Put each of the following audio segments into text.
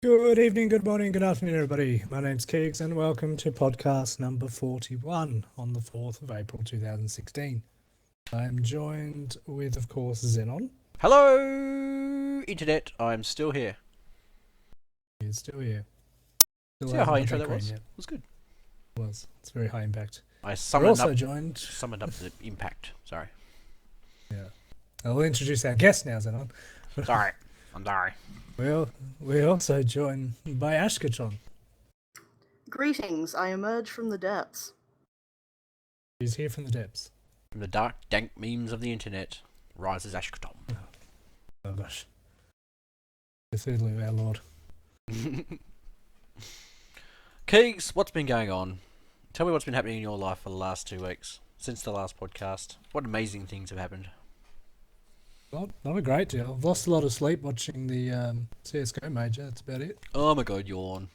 Good evening, good morning, good afternoon, everybody. My name's Keegz, and welcome to podcast number 41 on the 4th of April 2016. I am joined with, of course, Xenon. Hello, Internet. I'm still here. He's still here. See how high intro that was? It was good. It was. It's very high impact. I Summoned up the impact. Sorry. Yeah. I'll introduce our guest now, Xenon. Sorry. I'm sorry. We're also joined by Ashkatron. Greetings, I emerge from the depths. He's here from the depths. From the dark, dank memes of the internet rises Ashkatom. Oh gosh. Cthulhu, our lord. Keegz, what's been going on? Tell me what's been happening in your life for the last 2 weeks, since the last podcast. What amazing things have happened? Not a great deal. I've lost a lot of sleep watching the CSGO major. That's about it. Oh my god, yawn.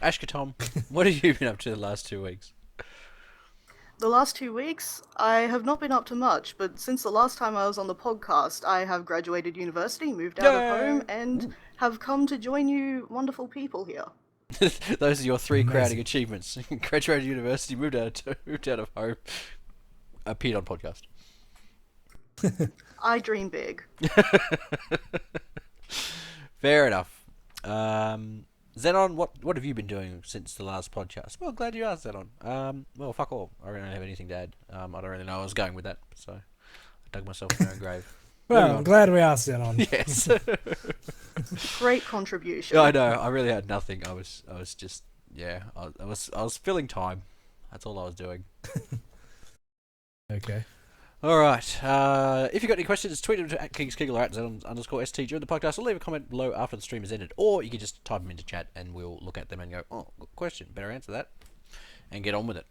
Ashkatom, what have you been up to the last 2 weeks? The last 2 weeks, I have not been up to much, but since the last time I was on the podcast, I have graduated university, moved out of home, and have come to join you wonderful people here. Those are your three crowning achievements. Graduated university, moved out of home, appeared on podcast. I dream big. Fair enough. Xenon, what have you been doing since the last podcast? Well, glad you asked, Xenon. Well, fuck all. I don't really have anything to add. I don't really know where I was going with that, so I dug myself in my own grave. Well, I'm glad we asked Xenon. Yes. Great contribution. Yeah, I know. I really had nothing. I was just, yeah. I was filling time. That's all I was doing. Okay. All right. If you've got any questions, tweet them to @KeegsKegel or @Xenon_ST during the podcast, or leave a comment below after the stream is ended. Or you can just type them into chat and we'll look at them and go, oh, good question. Better answer that. And get on with it.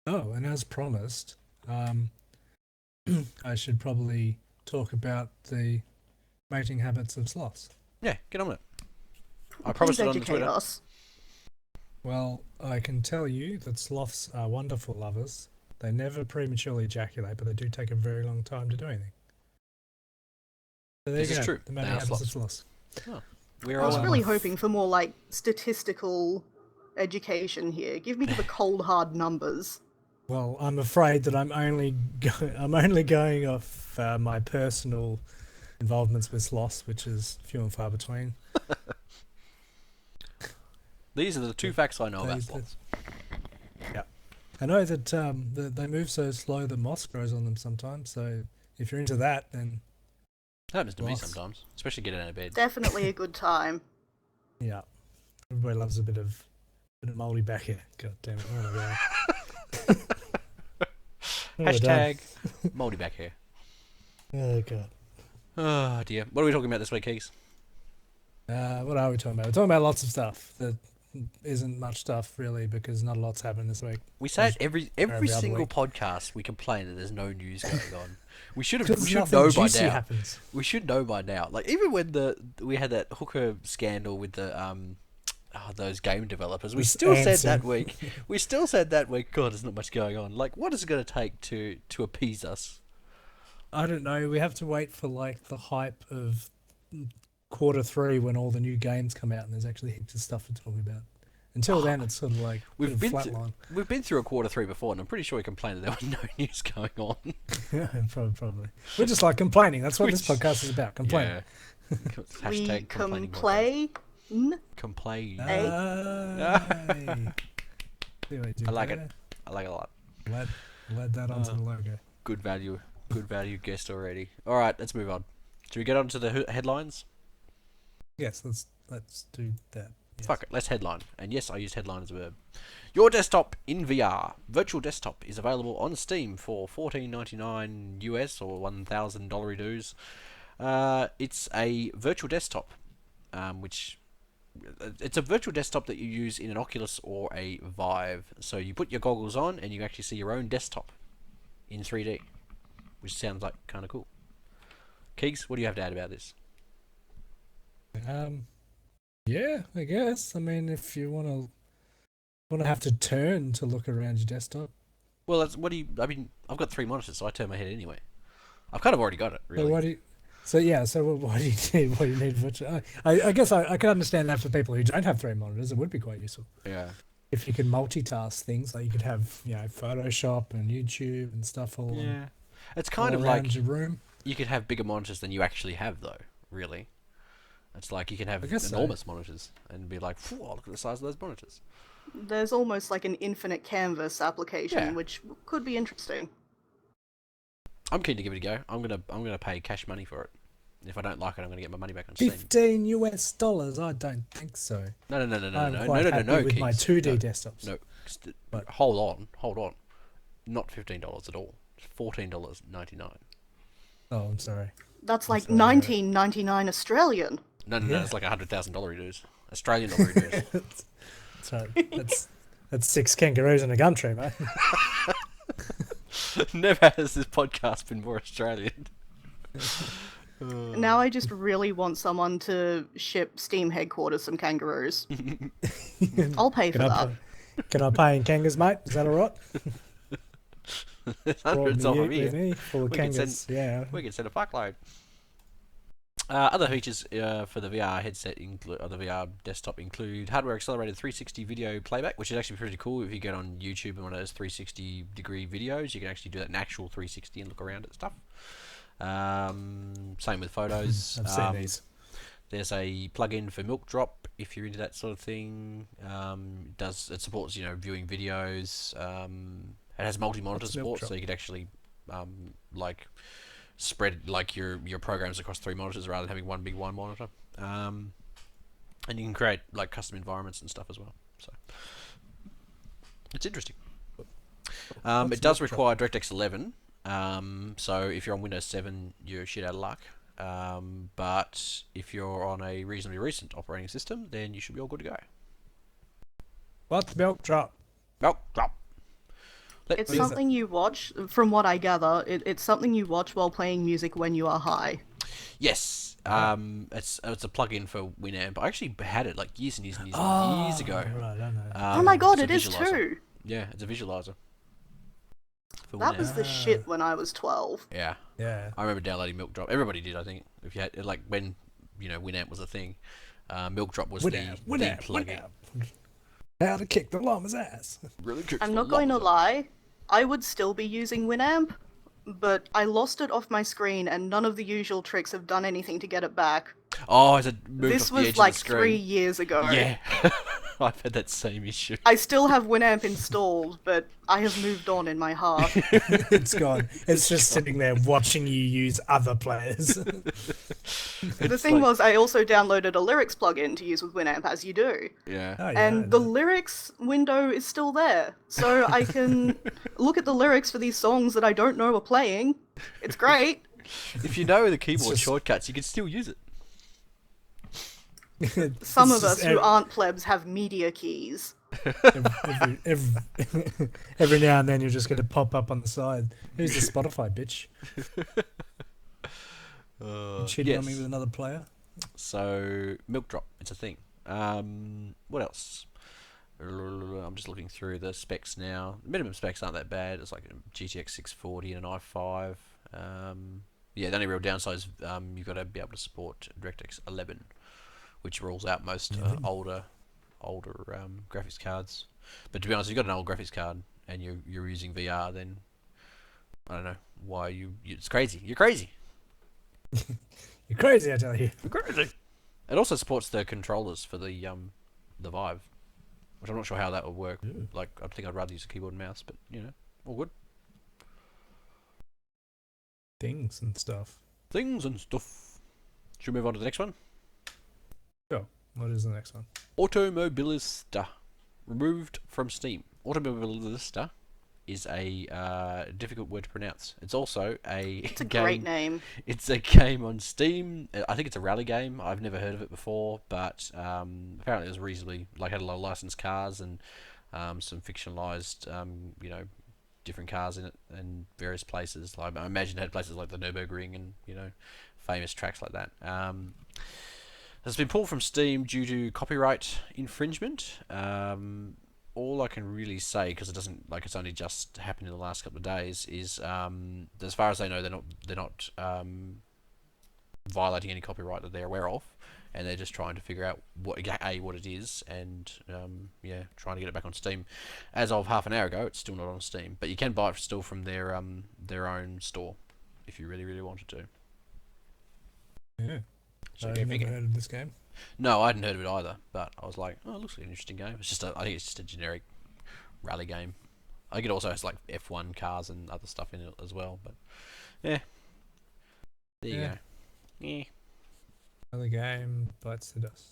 Oh, and as promised, I should probably talk about the mating habits of sloths. Yeah, get on with it. I promised it on the Twitter. Us. Well, I can tell you that sloths are wonderful lovers. They never prematurely ejaculate, but they do take a very long time to do anything. So there This you go. is true. The mating habits of sloths. Oh, I was really hoping for more, like, statistical education here. Give me the cold, hard numbers. Well, I'm afraid that I'm only going off my personal involvements with sloths, which is few and far between. These are the two facts I know about sloths. Yeah. I know that they move so slow that moss grows on them sometimes, so if you're into that, then... That happens to me sometimes, especially getting out of bed. Definitely a good time. Yeah. Everybody loves a bit of mouldy back hair. God damn it. Oh my god. Hashtag mouldy back hair. Oh god. Oh dear. What are we talking about this week, Keegz? What are we talking about? We're talking about lots of stuff that isn't much stuff really, because not a lot's happened this week. We say it every single podcast. We complain that there's no news going on. We should know by now. Happens. We should know by now. Like even when we had that hooker scandal with the those game developers, we still said that week. God, there's not much going on. Like, what is it going to take to appease us? I don't know. We have to wait for like the hype of Q3 when all the new games come out and there's actually heaps of stuff to talk about. Until then, it's sort of like we've been through a Q3 before, and I'm pretty sure we complained that there was no news going on. Yeah, probably. We're just like complaining. That's what this podcast is about. Complaining. Yeah. We complain. Complain. I like it. I like it a lot. Led that onto the logo. Good value guest already. All right, let's move on. Should we get on to the headlines? Yes, let's do that. Yes. Fuck it, let's headline. And yes, I use headline as a verb. Your desktop in VR. Virtual Desktop is available on Steam for $14.99 US or $1,000 dues. It's a virtual desktop, which it's a virtual desktop that you use in an Oculus or a Vive. So you put your goggles on and you actually see your own desktop in 3D, which sounds like kind of cool. Keegz, what do you have to add about this? Yeah, I guess. I mean, if you want to have to turn to look around your desktop. Well, I've got 3 monitors, so I turn my head anyway. I've kind of already got it, really. So yeah, so what do you need? What do you need virtual? I guess I can understand that for people who don't have 3 monitors, it would be quite useful. Yeah. If you could multitask things, like you could have, Photoshop and YouTube and stuff all, It's kind all of around like your room. you could have bigger monitors than you actually have, though. Really, it's like you can have I guess so. enormous monitors and be like, "Phew, look at the size of those monitors." There's almost like an infinite canvas application, Yeah. which could be interesting. I'm keen to give it a go. I'm gonna pay cash money for it. If I don't like it, I'm gonna get my money back on Steam. $15. I don't think so. No, I'm quite happy with my Keegz. 2D desktops. No, But- hold on. Not $15 at all. It's $14.99. Oh, I'm sorry. That's like sorry, $19.99 Australian. No, Yeah. it's like $100,000 dues. Australian dollar dues. That's right. That's 6 kangaroos in a gum tree, mate. Never has this podcast been more Australian. Now I just really want someone to ship Steam headquarters some kangaroos. I'll pay for that. Can I pay in kangas, mate? Is that all right? There's hundreds of them here. Full of We can kangas. Yeah. We can send a fuckload. Other features for the VR headset or the VR desktop include hardware accelerated 360 video playback, which is actually pretty cool. If you get on YouTube and one of those 360 degree videos, you can actually do that in actual 360 and look around at stuff. Same with photos. I've seen these. There's a plugin for Milk Drop if you're into that sort of thing. It supports viewing videos. It has multi-monitor What's Milk support, Drop? so you could actually spread your programs across 3 monitors rather than having one big monitor. And you can create custom environments and stuff as well. So it's interesting. It does require DirectX 11. So if you're on Windows 7, you're shit out of luck. But if you're on a reasonably recent operating system, then you should be all good to go. What's Milk Drop? Milk Drop. It's something you watch, from what I gather, it's something you watch while playing music when you are high. Yes. It's a plugin for Winamp. I actually had it years and years and years ago. Right, I know. Oh my god, it it's a is visualizer. too! Yeah, it's a visualizer. For That Winamp. was the shit when I was 12. Yeah. Yeah. I remember downloading Milk Drop. Everybody did, I think. If you had when Winamp was a thing, Milk Drop was the plugin. How to kick the llama's ass. Really kicks I'm the not going to llama. lie, I would still be using Winamp, but I lost it off my screen and none of the usual tricks have done anything to get it back. Oh, is it moved This off the edge was of the like screen? 3 years ago. Yeah. I've had that same issue. I still have Winamp installed, but I have moved on in my heart. It's gone. It's just sitting there watching you use other players. The thing was, I also downloaded a lyrics plugin to use with Winamp, as you do. Yeah. Oh, yeah, I And the know. lyrics window is still there. So I can look at the lyrics for these songs that I don't know are playing. It's great. If you know the keyboard just- shortcuts, you can still use it. Some It's of us just who aren't plebs have media keys. every now and then you're just going to pop up on the side. Who's the Spotify bitch? Cheating on me with another player? So, Milk Drop, it's a thing. What else? I'm just looking through the specs now. The minimum specs aren't that bad. It's like a GTX 640 and an i5. Yeah, the only real downside is you've got to be able to support DirectX 11, which rules out most older graphics cards. But to be honest, if you've got an old graphics card and you're using VR, then I don't know why it's crazy. You're crazy. You're crazy, I tell you. You're crazy. It also supports the controllers for the Vive, which I'm not sure how that would work. Ooh. I think I'd rather use a keyboard and mouse, but all good. Things and stuff. Things and stuff. Should we move on to the next one? Sure. What is the next one? Automobilista. Removed from Steam. Automobilista is a difficult word to pronounce. It's also It's a game. great name. It's a game on Steam. I think it's a rally game. I've never heard of it before, but apparently it was reasonably had a lot of licensed cars and some fictionalized different cars in it and various places. I imagine it had places like the Nürburgring and famous tracks like that. It's been pulled from Steam due to copyright infringement. All I can really say, because it doesn't it's only just happened in the last couple of days, is as far as they know, they're not violating any copyright that they're aware of, and they're just trying to figure out what it is, and trying to get it back on Steam. As of half an hour ago, it's still not on Steam, but you can buy it still from their own store if you really, really wanted to. Yeah. So I've never heard of this game. No, I hadn't heard of it either, but I was like, oh, it looks like an interesting game. I think it's just a generic rally game. I think it also has like F1 cars and other stuff in it as well, but yeah. There you go. Yeah. Another game bites the dust.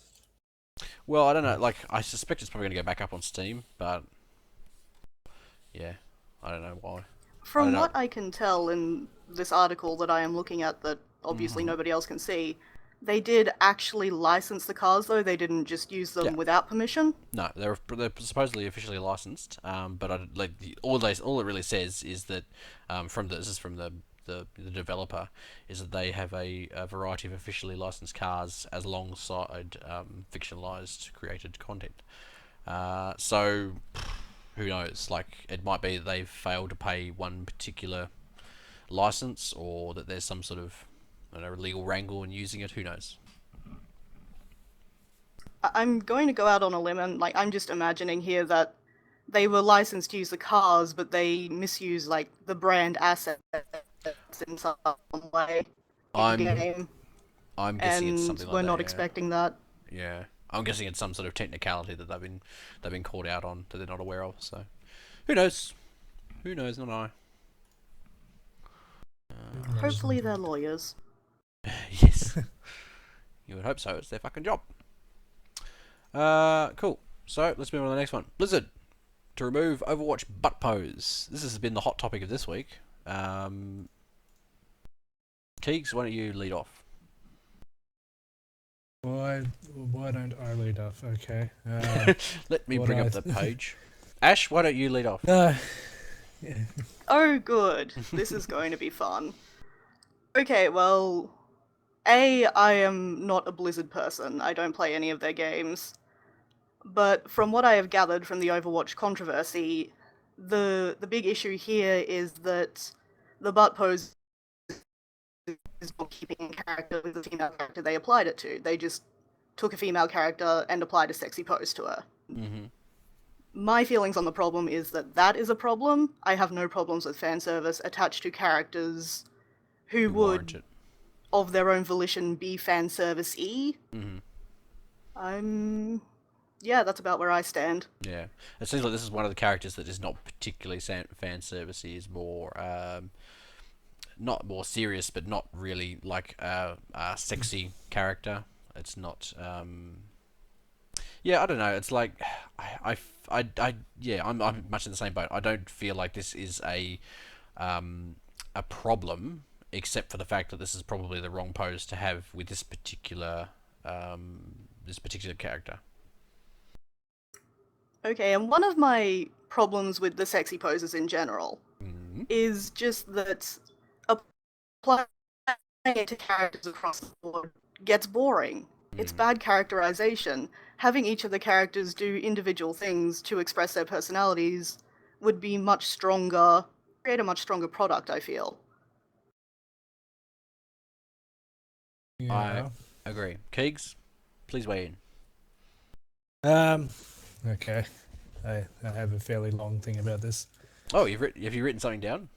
Well, I don't know. Like, I suspect it's probably going to go back up on Steam, but yeah, I don't know why. From what I can tell in this article that I am looking at, that obviously nobody else can see, they did actually license the cars, though. They didn't just use them without permission. No, they're supposedly officially licensed. But all it really says is that this is from the developer, is that they have a variety of officially licensed cars as alongside fictionalized created content. So who knows? Like, it might be that they've failed to pay one particular license, or that there's some sort of legal wrangle in using it. Who knows? I'm going to go out on a limb, and I'm just imagining here that they were licensed to use the cars, but they misuse the brand assets in some way in the game. I'm guessing it's something like that. We're not expecting that. Yeah, I'm guessing it's some sort of technicality that they've been called out on that they're not aware of. So, who knows? Who knows? Not I. Hopefully they're lawyers. Yes. You would hope so. It's their fucking job. Cool. So, let's move on to the next one. Blizzard to remove Overwatch butt pose. This has been the hot topic of this week. Keegz, why don't you lead off? Why don't I lead off? Okay. Let me bring up the page. Ash, why don't you lead off? Yeah. Oh, good. This is going to be fun. Okay, well, I am not a Blizzard person. I don't play any of their games. But from what I have gathered from the Overwatch controversy, the big issue here is that the butt pose is not keeping in character with the female character they applied it to. They just took a female character and applied a sexy pose to her. Mm-hmm. My feelings on the problem is that is a problem. I have no problems with fan service attached to characters who would, of their own volition, be fan service-y. Mm-hmm. Yeah, that's about where I stand. Yeah. It seems like this is one of the characters that is not particularly fan service-y, is more, not more serious, but not really like a sexy character. It's not, yeah, I don't know. It's like, I'm much in the same boat. I don't feel like this is a problem, except for the fact that this is probably the wrong pose to have with this particular character. Okay, and one of my problems with the sexy poses in general is just that applying it to characters across the board gets boring. It's bad characterization. Having each of the characters do individual things to express their personalities would be much stronger, create a much stronger product, I feel. Yeah. I agree. Keegz, please weigh in. Okay. I have a fairly long thing about this. Oh, have you written something down?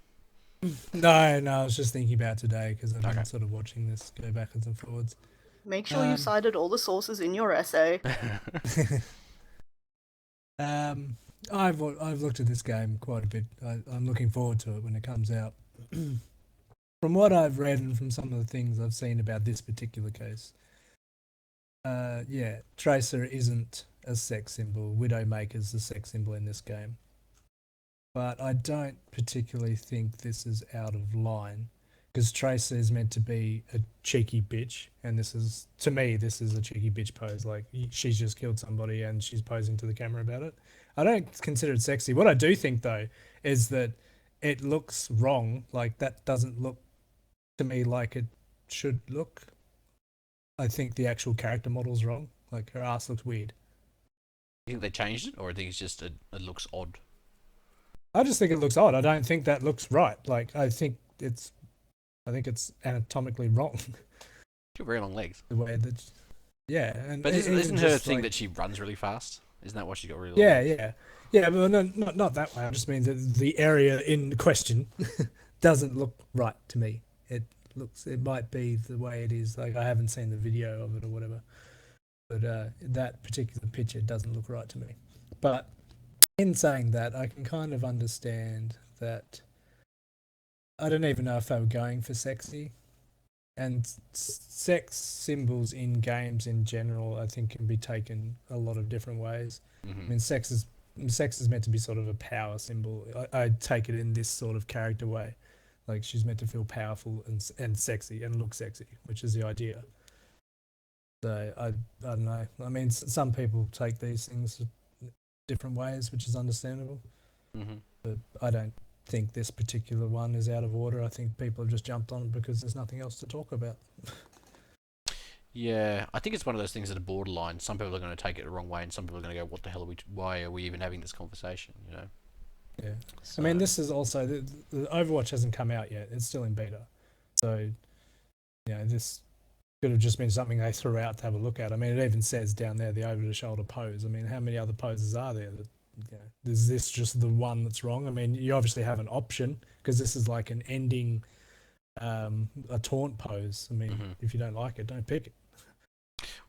No, I was just thinking about today because I've been sort of watching this go backwards and forwards. Make sure you cited all the sources in your essay. I've looked at this game quite a bit. I'm looking forward to it when it comes out. From what I've read and from some of the things I've seen about this particular case, Tracer isn't a sex symbol. Widowmaker's the sex symbol in this game. But I don't particularly think this is out of line, because Tracer is meant to be a cheeky bitch, and to me, this is a cheeky bitch pose. Like, she's just killed somebody and she's posing to the camera about it. I don't consider it sexy. What I do think, though, is that it looks wrong. Like, that doesn't look to me like it should look. I think the actual character model's wrong. Like, her ass looks weird. You think they changed it, or I think it's just it looks odd? I just think it looks odd. I don't think that looks right. Like, I think it's anatomically wrong. got very long legs. The way that, yeah, and But even isn't her just, thing like, that she runs really fast? Isn't that why she's got really long Yeah, legs? yeah, but no, not that way. I just mean that the area in question doesn't look right to me. It might be the way it is. Like, I haven't seen the video of it or whatever, but that particular picture doesn't look right to me. But in saying that, I can kind of understand that. I don't even know if they were going for sexy, and sex symbols in games in general, I think, can be taken a lot of different ways. Mm-hmm. I mean, sex is meant to be sort of a power symbol. I take it in this sort of character way. Like, she's meant to feel powerful and sexy and look sexy, which is the idea. So I don't know. I mean, some people take these things different ways, which is understandable. Mm-hmm. But I don't think this particular one is out of order. I think people have just jumped on it because there's nothing else to talk about. Yeah, I think it's one of those things that are borderline. Some people are going to take it the wrong way, and some people are going to go, "What the hell are we? Why are we even having this conversation?" You know. Yeah. So, I mean, this is also the Overwatch hasn't come out yet. It's still in beta, so this could have just been something they threw out to have a look at. I mean, it even says down there the over-the-shoulder pose. I mean, how many other poses are there? Is this just the one that's wrong? I mean, you obviously have an option because this is like an ending, a taunt pose. I mean, if you don't like it, don't pick it.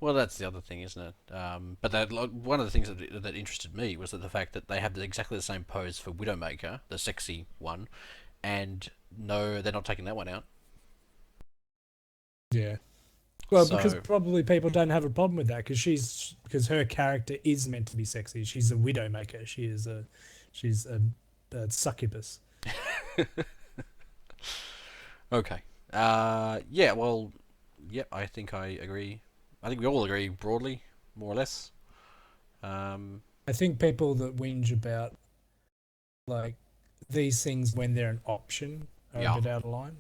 Well, that's the other thing, isn't it? But one of the things that interested me was that the fact that they have exactly the same pose for Widowmaker, the sexy one, and no, they're not taking that one out. Yeah. Well, because probably people don't have a problem with that because her character is meant to be sexy. She's a Widowmaker. She's a succubus. Okay. Yeah. Well. Yep. I think I agree. I think we all agree broadly, more or less. I think people that whinge about like these things when they're an option are a bit out of line.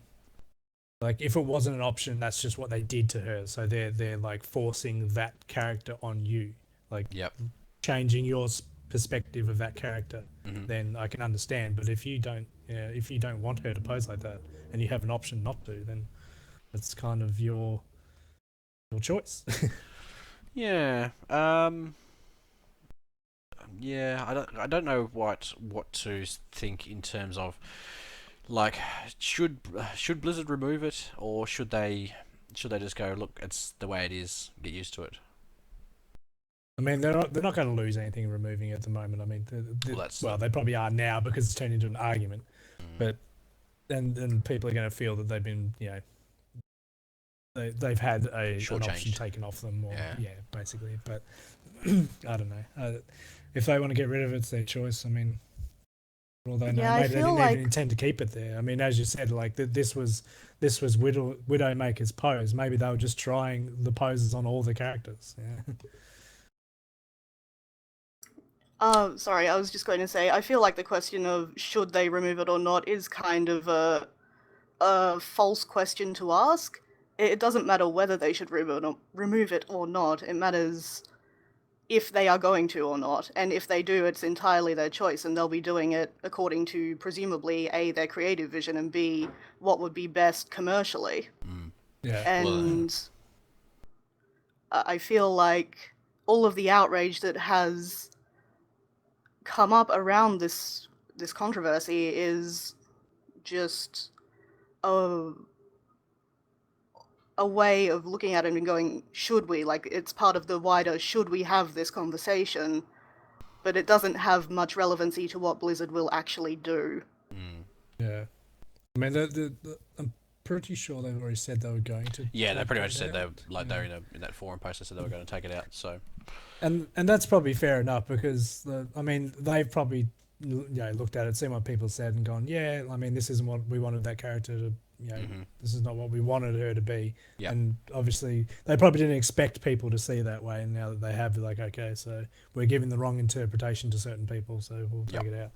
Like, if it wasn't an option, that's just what they did to her. So they're like forcing that character on you, like changing your perspective of that character. Mm-hmm. Then I can understand. But if you don't want her to pose like that, and you have an option not to, then it's kind of your choice. Yeah. Yeah. I don't know what to think in terms of. Like, should Blizzard remove it, or should they just go, look, it's the way it is, get used to it? I mean, they're not going to lose anything removing it at the moment. I mean, they probably are now because it's turned into an argument. But then people are going to feel that they've been, they've had an option taken off them, or basically. But I don't know. If they want to get rid of it, it's their choice. I mean. Although maybe they didn't even intend to keep it there. I mean, as you said, like this was Widowmaker's pose. Maybe they were just trying the poses on all the characters. Yeah. Sorry, I was just going to say, I feel like the question of should they remove it or not is kind of a false question to ask. It doesn't matter whether they should remove it or not. It matters if they are going to or not, and if they do, it's entirely their choice, and they'll be doing it according to, presumably, A, their creative vision, and B, what would be best commercially. Yeah. And I feel like all of the outrage that has come up around this controversy is just a way of looking at it and going, should we? Like, it's part of the wider, should we have this conversation? But it doesn't have much relevancy to what Blizzard will actually do. Yeah. I mean, I'm pretty sure they've already said they were going to. Yeah, they pretty much said they're in that forum post. They said they were going to take it out. So. And that's probably fair enough because they've probably looked at it, seen what people said, and gone, yeah. I mean, this isn't what we wanted that character to. This is not what we wanted her to be. Yep. And obviously, they probably didn't expect people to see that way. And now that they have, like, okay, so we're giving the wrong interpretation to certain people, so we'll take it out.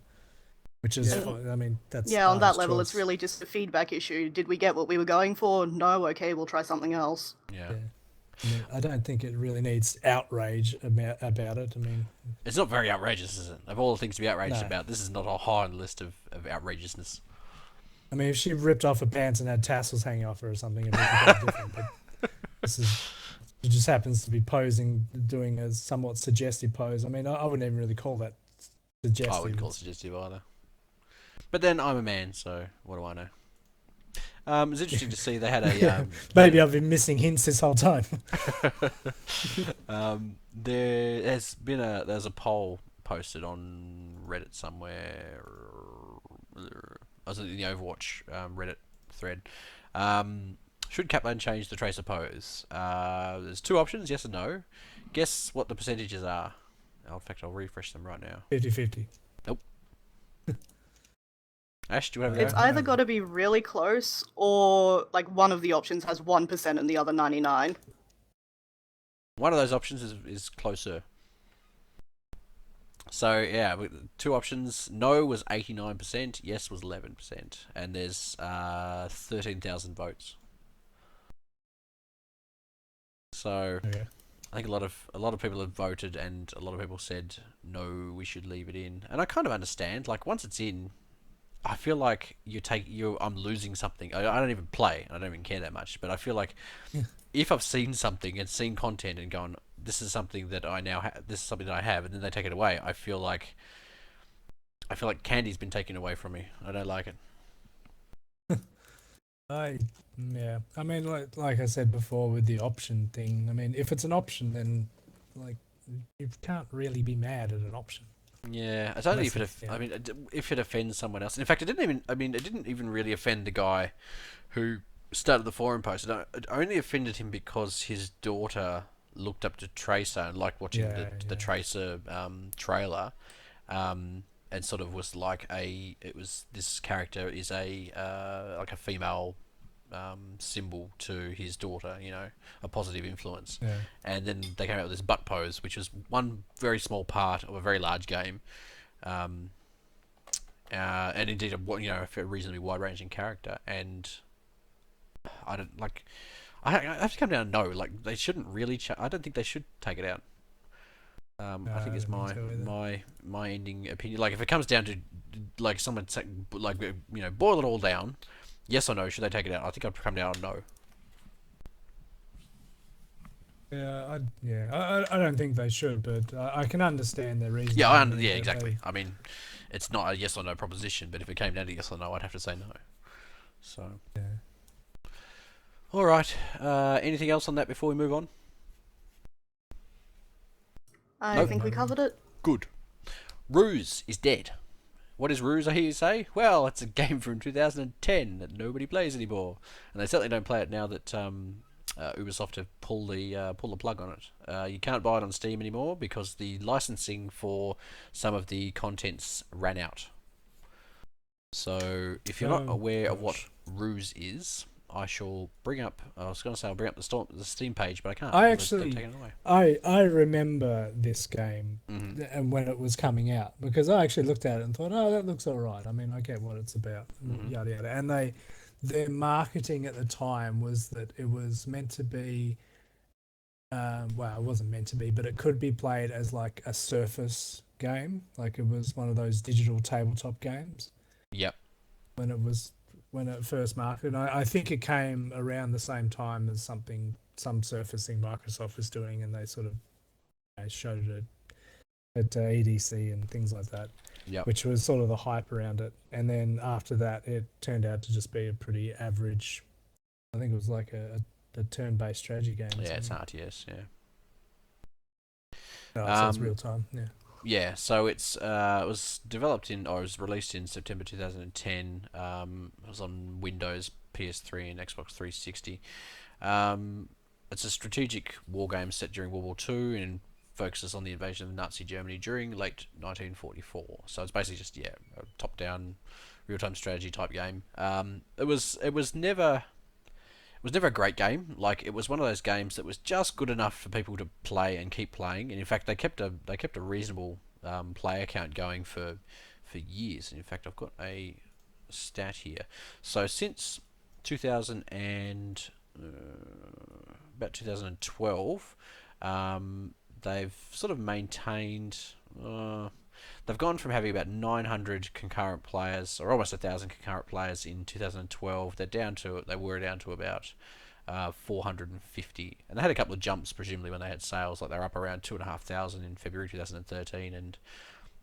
Which is, I mean, that's on that level, it's really just a feedback issue. Did we get what we were going for? No. Okay, we'll try something else. Yeah. I mean, I don't think it really needs outrage about it. I mean, it's not very outrageous, is it? Of all the things to be outraged about, this is not a high on the list of outrageousness. I mean, if she ripped off her pants and had tassels hanging off her or something, it'd be different. It just happens to be posing, doing a somewhat suggestive pose. I mean, I wouldn't even really call that suggestive. I wouldn't call it suggestive either. But then I'm a man, so what do I know? It's interesting to see they had a... Maybe I've been missing hints this whole time. There's a poll posted on Reddit somewhere. I was in the Overwatch Reddit thread. Should Captain change the Tracer pose? There's two options, yes and no. Guess what the percentages are. In fact, I'll refresh them right now. 50-50. Nope. Ash, do you have It's either got to be really close, or like one of the options has 1% and the other 99. One of those options is closer. So yeah, two options. No was 89%. Yes was 11%, and there's 13,000 votes. So Okay. I think a lot of people have voted, and a lot of people said no, we should leave it in. And I kind of understand. Like once it's in, I feel like I'm losing something. I don't even play. I don't even care that much. But I feel like if I've seen something and seen content and gone, this is something that I now have. This is something that I have, and then they take it away. I feel like candy's been taken away from me. I don't like it. Yeah. I mean, like I said before with the option thing. I mean, if it's an option, then like you can't really be mad at an option. Yeah, it's only if if it offends someone else. In fact, it didn't even really offend the guy who started the forum post. It only offended him because his daughter looked up to Tracer and liked watching the Tracer trailer, and sort of was like this character is like a female symbol to his daughter, a positive influence. Yeah. And then they came out with this butt pose, which was one very small part of a very large game, and indeed a reasonably wide-ranging character. And I don't like. I have to come down and know, like, they shouldn't really. I don't think they should take it out. I think it's my ending opinion. Like, if it comes down to like someone boil it all down, yes or no, should they take it out? I think I'd come down on no. Yeah, I don't think they should, but I can understand their reason. Yeah, exactly. I mean, it's not a yes or no proposition, but if it came down to yes or no, I'd have to say no. So. Yeah. All right. Anything else on that before we move on? I think we covered it. Good. Ruse is dead. What is Ruse, I hear you say? Well, it's a game from 2010 that nobody plays anymore, and they certainly don't play it now that Ubisoft have pulled the plug on it. You can't buy it on Steam anymore because the licensing for some of the contents ran out. So, if you're not aware of what Ruse is, I shall bring up. I was going to say I'll bring up the Steam page, but I can't. I remember this game and when it was coming out, because I actually looked at it and thought, oh, that looks all right. I mean, I get what it's about, yada yada. And their marketing at the time was that it was meant to be. Well, it wasn't meant to be, but it could be played as like a Surface game, like it was one of those digital tabletop games. Yep. When it first marketed, I think it came around the same time as some Surface thing Microsoft was doing, and they sort of showed it at EDC and things like that. Yep. Which was sort of the hype around it. And then after that, it turned out to just be a pretty average. I think it was like a turn-based strategy game. Yeah, it's an RTS. Yeah. So it's real time. Yeah. Yeah, so it was released in September 2010. It was on Windows, PS3, and Xbox 360. It's a strategic war game set during World War II and focuses on the invasion of Nazi Germany during late 1944. So it's basically just a top-down, real-time strategy type game. It was never a great game. Like, it was one of those games that was just good enough for people to play and keep playing. And in fact, they kept a reasonable player count going for years. And in fact, I've got a stat here. So since about 2012, they've sort of maintained. They've gone from having about 900 concurrent players, or almost 1,000 concurrent players in 2012. They were down to about 450, and they had a couple of jumps presumably when they had sales, like they were up around 2,500 in February 2013 and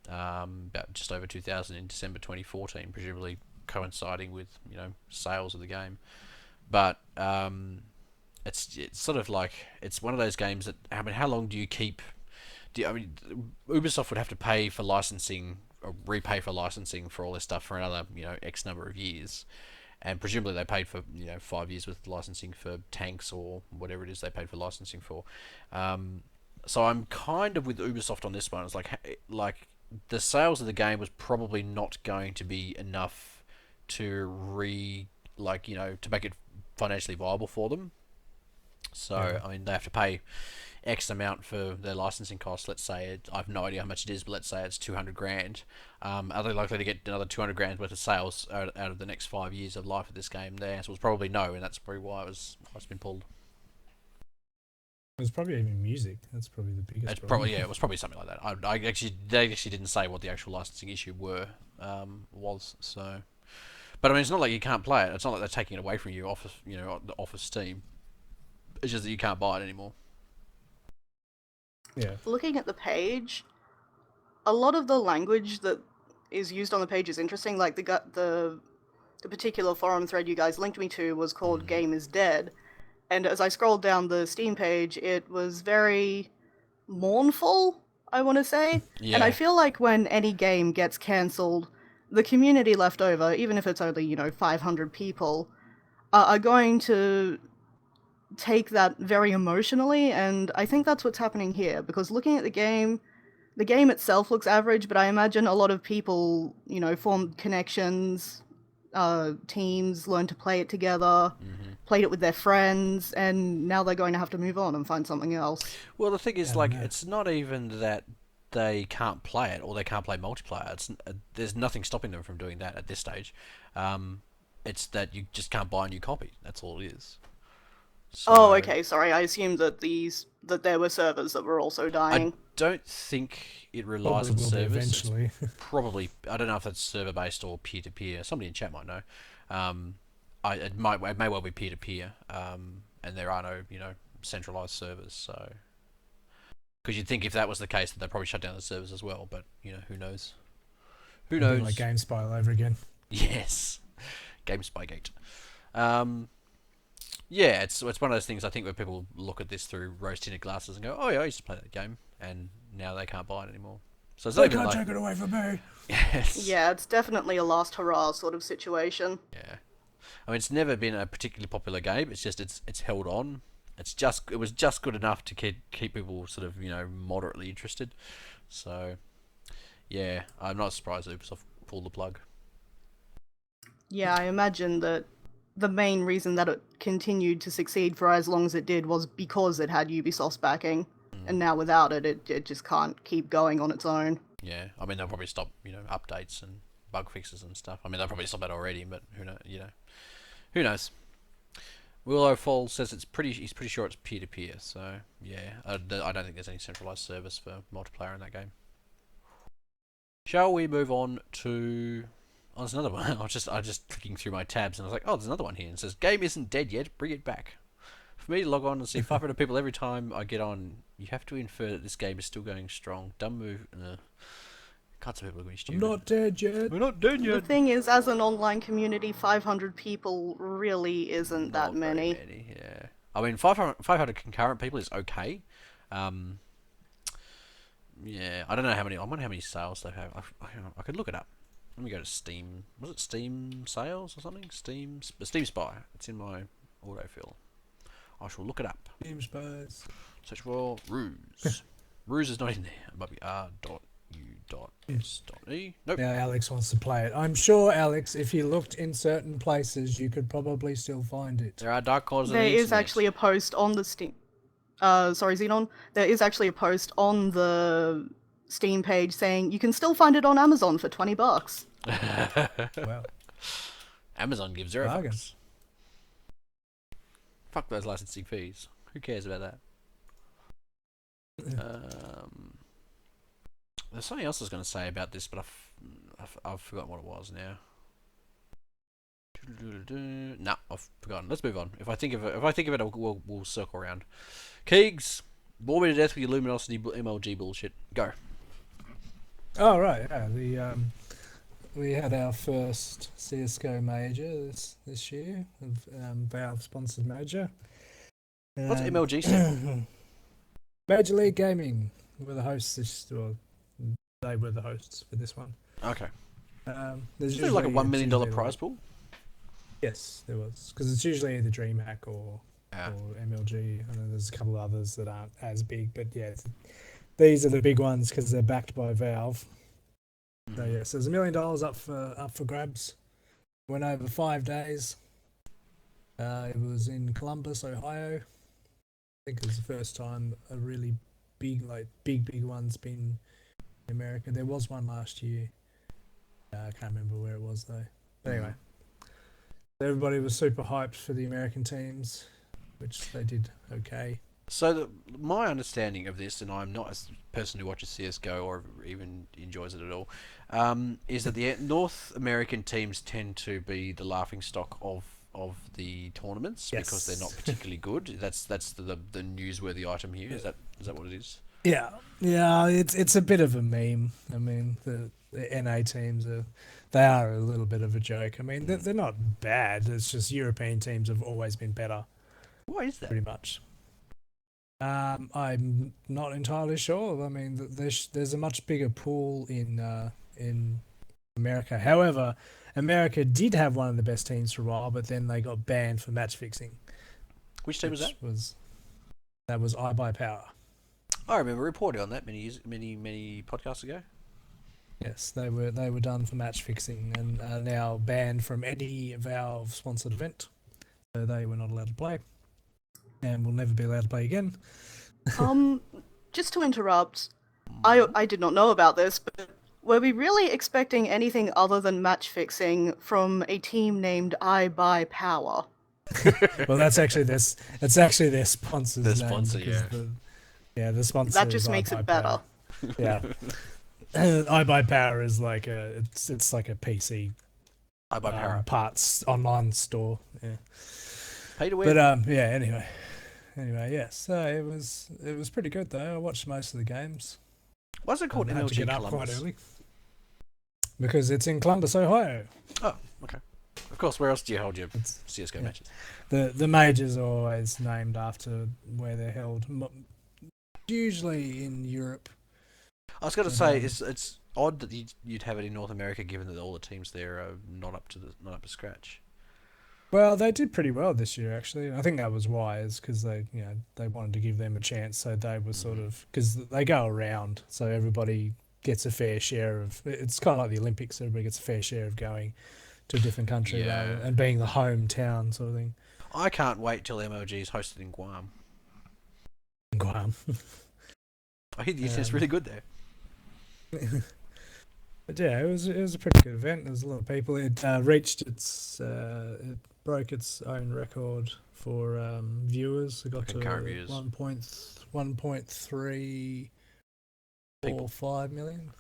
about just over 2,000 in December 2014, presumably coinciding with sales of the game. But it's sort of like it's one of those games that how long do you keep? Ubisoft would have to pay for licensing or repay for licensing for all this stuff for another X number of years. And presumably they paid for 5 years worth of licensing for tanks or whatever it is they paid for licensing for. So I'm kind of with Ubisoft on this one. It's like the sales of the game was probably not going to be enough to to make it financially viable for them. So Yeah. I mean they have to pay X amount for their licensing costs. Let's say I have no idea how much it is, but let's say it's 200 grand. Are they likely to get another 200 grand worth of sales out of the next 5 years of life of this game? The answer was probably no, and that's probably why it's been pulled. It was probably even music. That's probably the biggest. It's problem. probably it was probably something like that. They actually didn't say what the actual licensing issue was. So, but I mean, it's not like you can't play it. It's not like they're taking it away from you off of Steam. It's just that you can't buy it anymore. Yeah. Looking at the page, a lot of the language that is used on the page is interesting. Like the particular forum thread you guys linked me to was called "Game is Dead," and as I scrolled down the Steam page, it was very mournful, I want to say. Yeah. And I feel like when any game gets cancelled, the community left over, even if it's only 500 people, are going to take that very emotionally, and I think that's what's happening here, because looking at the game itself looks average, but I imagine a lot of people, formed connections, teams, learned to play it together, played it with their friends, and now they're going to have to move on and find something else. Well, the thing is, Yeah, no. it's not even that they can't play it or they can't play multiplayer. There's nothing stopping them from doing that at this stage. It's that you just can't buy a new copy. That's all it is. So, Oh, okay, sorry, I assumed that there were servers that were also dying. I don't think it relies on Probably will be servers. It's eventually. probably, I don't know if that's server based or peer to peer. Somebody in chat might know. It may well be peer to peer. And there are no centralized servers. So because you'd think if that was the case, that they'd probably shut down the servers as well. But who knows? Who It'll be knows? like GameSpy all over again. Yes, GameSpygate. Yeah, it's one of those things I think where people look at this through rose-tinted glasses and go, "Oh yeah, I used to play that game," and now they can't buy it anymore. So it's not They even can't like, take it away from me. yes, Yeah, it's definitely a last hurrah sort of situation. yeah. I mean, it's never been a particularly popular game. It's just it's held on. It was just good enough to keep people sort of moderately interested. So yeah, I'm not surprised that Ubisoft pulled the plug. Yeah, I imagine that the main reason that it continued to succeed for as long as it did was because it had Ubisoft's backing, and now without it, it just can't keep going on its own. Yeah, I mean they'll probably stop updates and bug fixes and stuff. I mean they'll probably stop that already, but who knows? Who knows? Willow Fall says he's pretty sure it's peer to peer. So yeah, I don't think there's any centralized service for multiplayer in that game. Shall we move on to? Oh, there's another one. I was just clicking through my tabs and I was like, oh, there's another one here. And it says, game isn't dead yet, bring it back. For me to log on and see 500 people every time I get on, you have to infer that this game is still going strong. Dumb move. Can't some people are going I'm stupid. not dead yet. We're not dead The yet. thing is, as an online community, 500 people really isn't that Not very many. Yeah. I mean, 500 concurrent people is okay. Yeah, I don't know how many. I wonder how many sales they have. I could look it up. Let me go to Steam. Was it Steam sales or something? Steam Spy. It's in my autofill. I shall look it up. Steam Spies. Search for Ruse. Ruse is not in there. It might be r.u.s.e. Nope. Now Alex wants to play it. I'm sure, Alex, if you looked in certain places, you could probably still find it. There are dark corners of There the is internet. actually a post on the Steam. Sorry, Xenon. There is actually a post on the Steam page saying you can still find it on Amazon for $20. Well, Amazon gives zero bargain. fucks. Fuck those licensing fees. Who cares about that? There's something else I was going to say about this, but I've forgotten what it was now. No, I've forgotten. Let's move on. If I think of it, we'll circle around. Keegz, bore me to death with your luminosity MLG bullshit. Go. Oh right, yeah. We had our first CS:GO major this year, Valve sponsored major. What's MLG stand for? Major League Gaming were the hosts. They were the hosts for this one. Okay. There's Is there like a $1 million usually prize pool? Yes, there was, because it's usually either DreamHack or MLG, and then there's a couple of others that aren't as big. But yeah, these are the big ones because they're backed by Valve. So yes, there's $1 million up for grabs. Went over 5 days. It was in Columbus, Ohio. I think it was the first time a really big one's been in America. There was one last year. I can't remember where it was though. But anyway, everybody was super hyped for the American teams, which they did okay. So my understanding of this, and I'm not a person who watches CS:GO or even enjoys it at all, is that the North American teams tend to be the laughingstock of the tournaments because they're not particularly good. That's the newsworthy item here. Is that what it is? Yeah. It's a bit of a meme. I mean, the NA teams are a little bit of a joke. I mean, they're not bad. It's just European teams have always been better. Why is that? Pretty much. I'm not entirely sure. I mean, there's a much bigger pool in America. However, America did have one of the best teams for a while, but then they got banned for match fixing. Which team was that? That was iBuyPower. I remember reporting on that many podcasts ago. Yes, they were done for match fixing and are now banned from any Valve sponsored event. So they were not allowed to play, and will never be allowed to play again. Just to interrupt, I did not know about this, but were we really expecting anything other than match fixing from a team named iBuyPower? Well, that's actually their sponsor's The name. sponsor, yeah. The sponsor. That just makes it better. Yeah. iBuyPower is like it's like a PC iBuyPower parts online store. Yeah. Pay to win. But anyway, yes. So it was pretty good though. I watched most of the games. Why is it called I had to MLG get up Columbus? quite early because it's in Columbus, Ohio. Oh, okay. Of course. Where else do you hold your CS:GO matches? The majors are always named after where they're held. Usually in Europe. I was going to say it's odd that you'd have it in North America, given that all the teams there are not up to scratch. Well, they did pretty well this year, actually. I think that was wise because they wanted to give them a chance, so they were sort of because they go around, so everybody gets a fair share of. It's kind of like the Olympics; everybody gets a fair share of going to a different country and being the hometown sort of thing. I can't wait till MLG is hosted in Guam. Guam. I hear the internet's really good there. But yeah, it was a pretty good event. There was a lot of people. It reached it broke its own record for viewers. It got to Concurrent viewers. 1.345 million.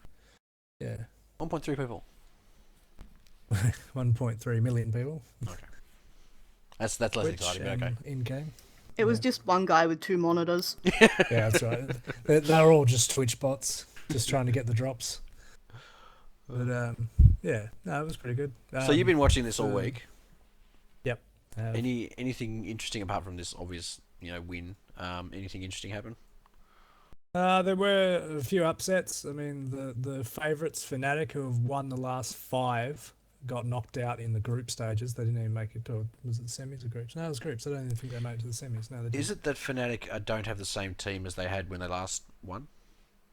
Yeah. 1.3 people. 1.3 million people. Okay. That's less exciting. But okay. In game. It was just one guy with 2 monitors. Yeah, that's right. They're all just Twitch bots, just trying to get the drops. But it was pretty good. So you've been watching this all week. Yep. Anything interesting apart from this obvious, win? Anything interesting happen? There were a few upsets. I mean, the favourites, Fnatic, who have won the last 5, got knocked out in the group stages. They didn't even make it to, was it semis or groups? No, it was groups. I don't even think they made it to the semis. No, they didn't. Is it that Fnatic don't have the same team as they had when they last won?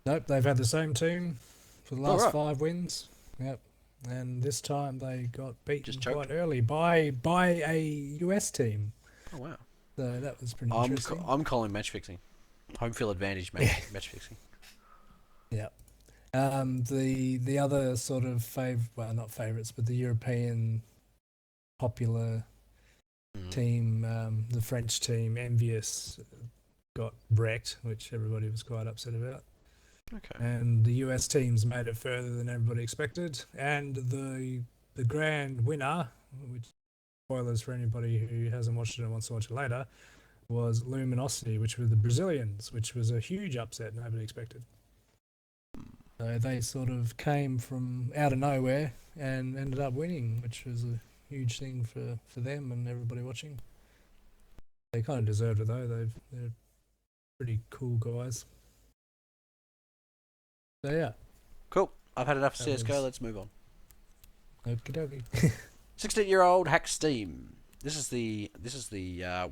Nope, they've had the same team for the last 5 wins. Yep. And this time they got beaten quite early by a US team. Oh, wow. So that was pretty interesting. I'm calling match fixing. Home field advantage match fixing. Yeah. The other sort of not favourites, but the European popular team, the French team, Envious, got wrecked, which everybody was quite upset about. Okay. And the US teams made it further than everybody expected, and the grand winner, which spoilers for anybody who hasn't watched it and wants to watch it later, was Luminosity, which were the Brazilians, which was a huge upset nobody expected. So they sort of came from out of nowhere and ended up winning, which was a huge thing for them and everybody watching. They kind of deserved it though. They're pretty cool guys. So yeah. Cool. I've had enough of That CSGO. was- Let's move on. Okie dokie. 16-year-old hack Steam. This is the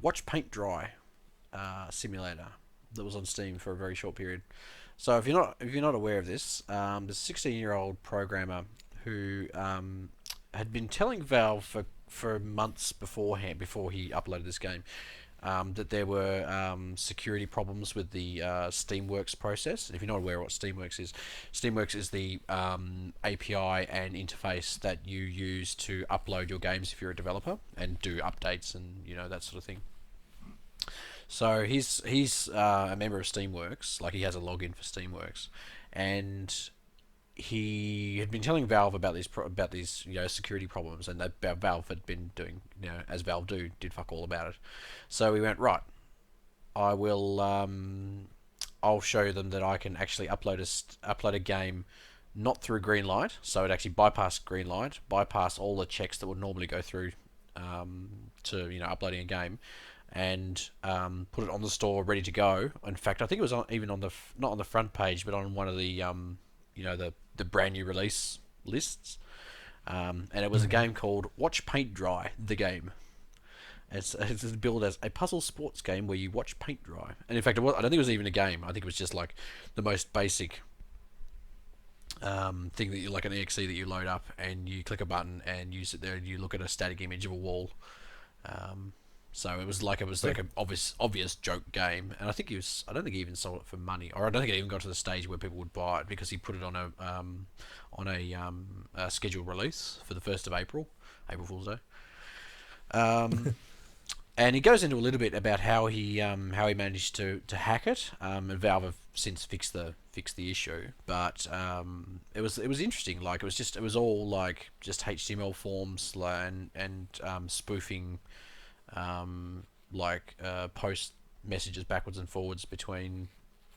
watch paint dry simulator that was on Steam for a very short period. So if you're not aware of this, there's a 16-year-old programmer who had been telling Valve for months beforehand, before he uploaded this game, that there were security problems with the Steamworks process. And if you're not aware of what Steamworks is the API and interface that you use to upload your games if you're a developer and do updates and that sort of thing. So he's a member of Steamworks, like he has a login for Steamworks, and he had been telling Valve about these security problems, and that Valve had been doing, as Valve did fuck all about it. So we went, right, I'll show them that I can actually upload a game not through Greenlight, so it actually bypassed Greenlight, bypass all the checks that would normally go through to uploading a game, and put it on the store ready to go. In fact, I think it was not on the front page, but on one of the the brand new release lists, and it was a game called Watch Paint Dry, the game. It's billed as a puzzle sports game where you watch paint dry, and in fact, I don't think it was even a game. I think it was just like the most basic thing that like an exe that you load up, and you click a button and you sit there and you look at a static image of a wall. So it was like an obvious joke game, and I don't think he even sold it for money, or I don't think it even got to the stage where people would buy it, because he put it on a scheduled release for the 1st of April Fool's Day. And he goes into a little bit about how he managed to hack it, and Valve have since fixed the issue, but it was interesting. Like it was all like just HTML forms and spoofing. Post messages backwards and forwards between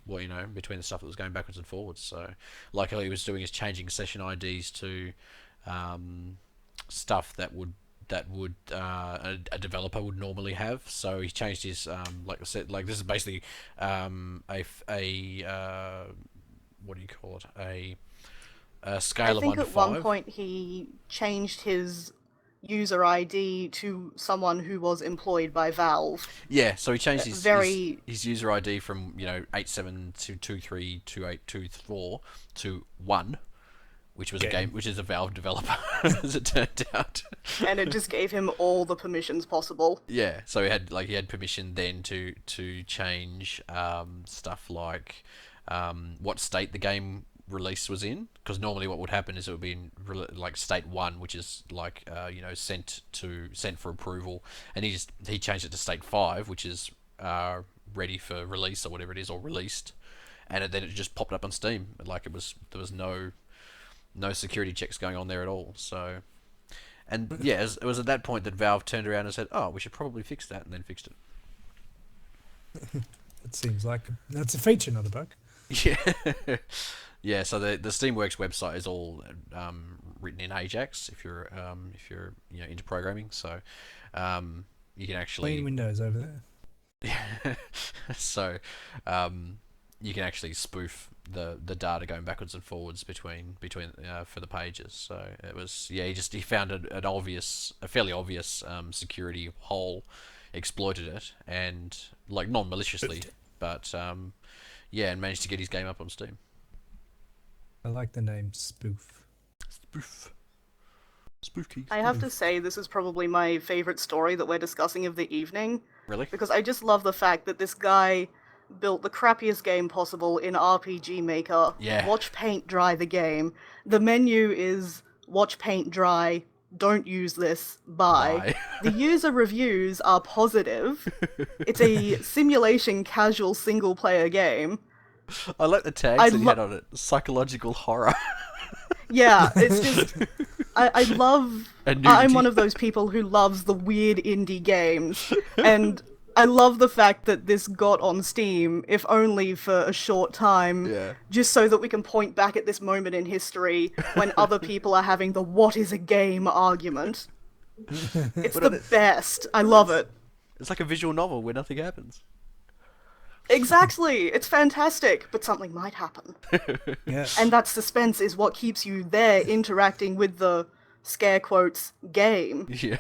the stuff that was going backwards and forwards. So like all he was doing is changing session IDs to stuff that a developer would normally have. So he changed his like I said, like this is basically a what do you call it, a scale of 1 to 5. I think at one point he changed his user ID to someone who was employed by Valve. Yeah, so he changed his user ID from 87232824 to 1, which was which is a Valve developer, as it turned out. And it just gave him all the permissions possible. Yeah, so he had permission then to change stuff like what state the game release was in, because normally what would happen is it would be in like state 1, which is like sent for approval, and he changed it to state 5, which is ready for release or whatever it is, or released, and then it just popped up on Steam. Like there was no security checks going on there at all. So, and yeah, it was at that point that Valve turned around and said, "Oh, we should probably fix that," and then fixed it. It seems like that's a feature, not a bug. Yeah. Yeah, so the Steamworks website is all written in Ajax if you're into programming. So you can actually clean windows over there. Yeah. So you can actually spoof the data going backwards and forwards between for the pages. So it was he found a fairly obvious security hole, exploited it, and like non-maliciously, but and managed to get his game up on Steam. I like the name Spoof. Spoof Keegz. I have to say, this is probably my favorite story that we're discussing of the evening. Really? Because I just love the fact that this guy built the crappiest game possible in RPG Maker. Yeah. Watch paint dry the game. The menu is watch paint dry, don't use this, bye. The user reviews are positive. It's a simulation casual single player game. I like the tags that he had on it. Psychological horror. Yeah, it's just I love. And I'm nudity. one of those people who loves the weird indie games, and I love the fact that this got on Steam, if only for a short time, Yeah. just so that we can point back at this moment in history when other people are having the "what is a game" argument. It's the best. I love it. It's like a visual novel where nothing happens. Exactly. It's fantastic, but something might happen. Yeah. And that suspense is what keeps you there interacting with the scare quotes game. Yeah.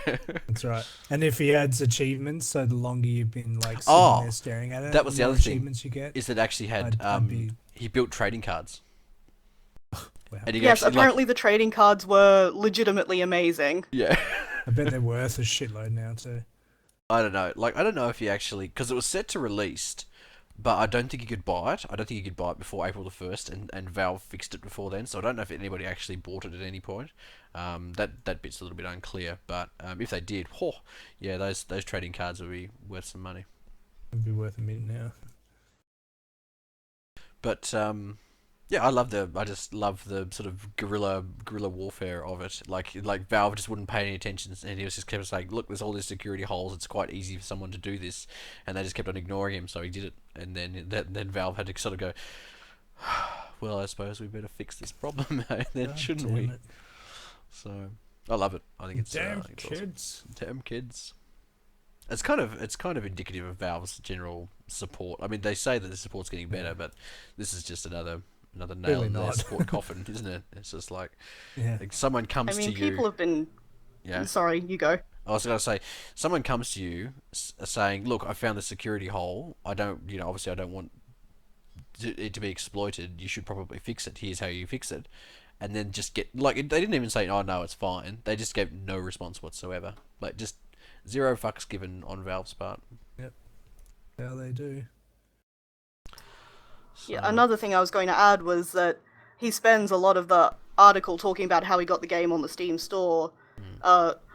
That's right. And if he adds achievements, so the longer you've been like sitting Oh, there staring at it, that was the more other thing. achievements you get. Is it actually had I'd be- he built trading cards. Wow. And you Yes, actually, apparently the trading cards were legitimately amazing. Yeah. I bet they're worth a shitload now too. I don't know. Like, I don't know if you actually... Because it was set to release, but I don't think you could buy it. I don't think you could buy it before April the 1st, and Valve fixed it before then, so I don't know if anybody actually bought it at any point. That bit's a little bit unclear, but if they did, yeah, those trading cards would be worth some money. It'd be worth a minute now. But yeah, I just love the sort of guerrilla warfare of it. Like Valve just wouldn't pay any attention, and he was just kept saying, "Look, there's all these security holes. It's quite easy for someone to do this," and they just kept on ignoring him. So he did it, and then Valve had to sort of go, "Well, I suppose we better fix this problem, then, God shouldn't damn we?" it. So I love it. I think it's Damn I think it's awesome. kids. Damn kids. It's kind of indicative of Valve's general support. I mean, they say that the support's getting better, but this is just another nail Really in their not. support coffin, isn't it? It's just like Yeah. someone I comes mean, to you. people have been... Yeah, Sorry, you go. I was gonna say, someone comes to you saying, "Look, I found this security hole. I don't, obviously, I don't want it to be exploited. You should probably fix it. Here's how you fix it." And then just get they didn't even say, "Oh no, it's fine." They just gave no response whatsoever. Like just zero fucks given on Valve's part. How they do. Yeah, So- another thing I was going to add was that he spends a lot of the article talking about how he got the game on the Steam store,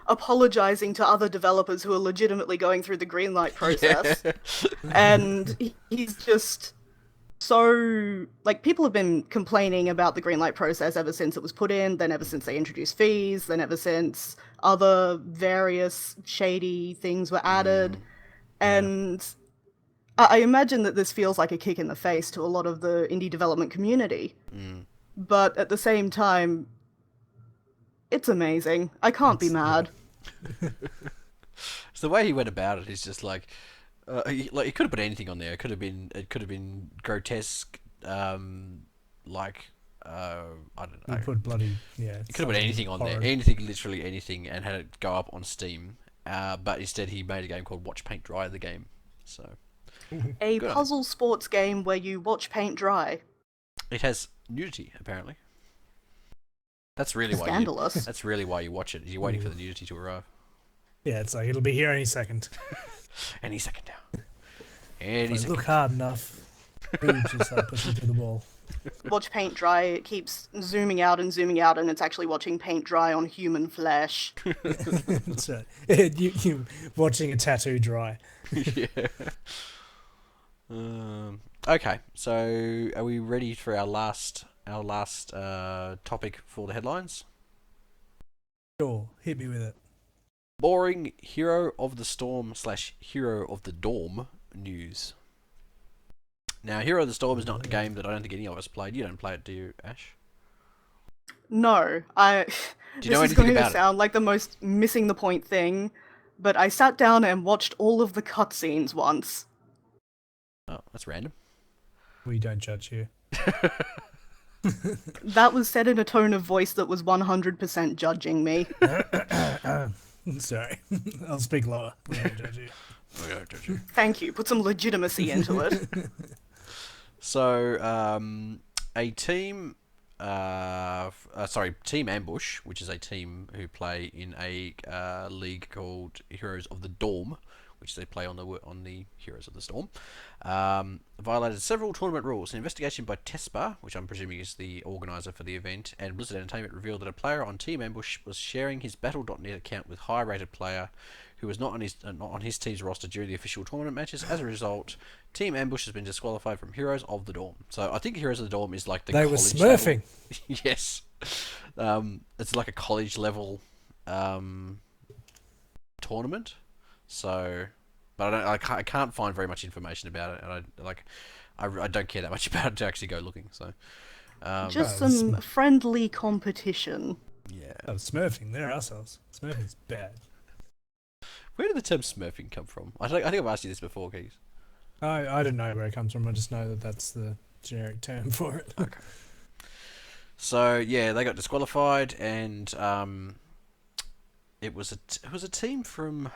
apologizing to other developers who are legitimately going through the greenlight process. And he's just so... Like, people have been complaining about the greenlight process ever since it was put in, then ever since they introduced fees, then ever since other various shady things were added. And I imagine that this feels like a kick in the face to a lot of the indie development community. But at the same time, it's amazing. I can't be mad. It's the way he went about it. He's just like, it could have been anything on there. It could have been grotesque, I don't know. You put bloody It could have been anything on there, literally anything, and had it go up on Steam. But instead, he made a game called Watch Paint Dry the game. So A Good on puzzle sports game where you watch paint dry. it has nudity, apparently. That's really why. Scandalous. That's really why you watch it. You're waiting for the nudity to arrive. Yeah, it's like it'll be here any second. Any second now. Any Like, second. look hard enough. Boobs just like pushing through the wall. Watch paint dry, it keeps zooming out, and it's actually watching paint dry on human flesh. So, you watching a tattoo dry. Yeah. Okay, so are we ready for our last topic for the headlines? Sure, hit me with it. Boring Hero of the Storm / Hero of the Dorm news. Now, Hero of the Storm is not a game that I don't think any of us played. You don't play it, do you, Ash? No, Do you know this is anything going to about it? sound like the most missing the point thing, but I sat down and watched all of the cutscenes once. Oh, that's random. We don't judge you. That was said in a tone of voice that was 100% judging me. Sorry, I'll speak lower. We don't judge you. Thank you, put some legitimacy into it. So, a team, Team Ambush, which is a team who play in a league called Heroes of the Dorm, which they play on the Heroes of the Storm, violated several tournament rules. An investigation by TESPA, which I'm presuming is the organizer for the event, and Blizzard Entertainment revealed that a player on Team Ambush was sharing his Battle.net account with high-rated player who was not on his team's roster during the official tournament matches. As a result, Team Ambush has been disqualified from Heroes of the Dorm. So I think Heroes of the Dorm is like the They were college smurfing. level. Yes. It's like a college level tournament. So, but I can't find very much information about it, and I don't care that much about it to actually go looking. So, Just Oh, some friendly competition. yeah. Oh, smurfing, they're assholes. Smurfing's bad. Where did the term smurfing come from? I think I've asked you this before, Keegz. I don't know where it comes from. I just know that that's the generic term for it. Okay. So yeah, they got disqualified, and it was a team from.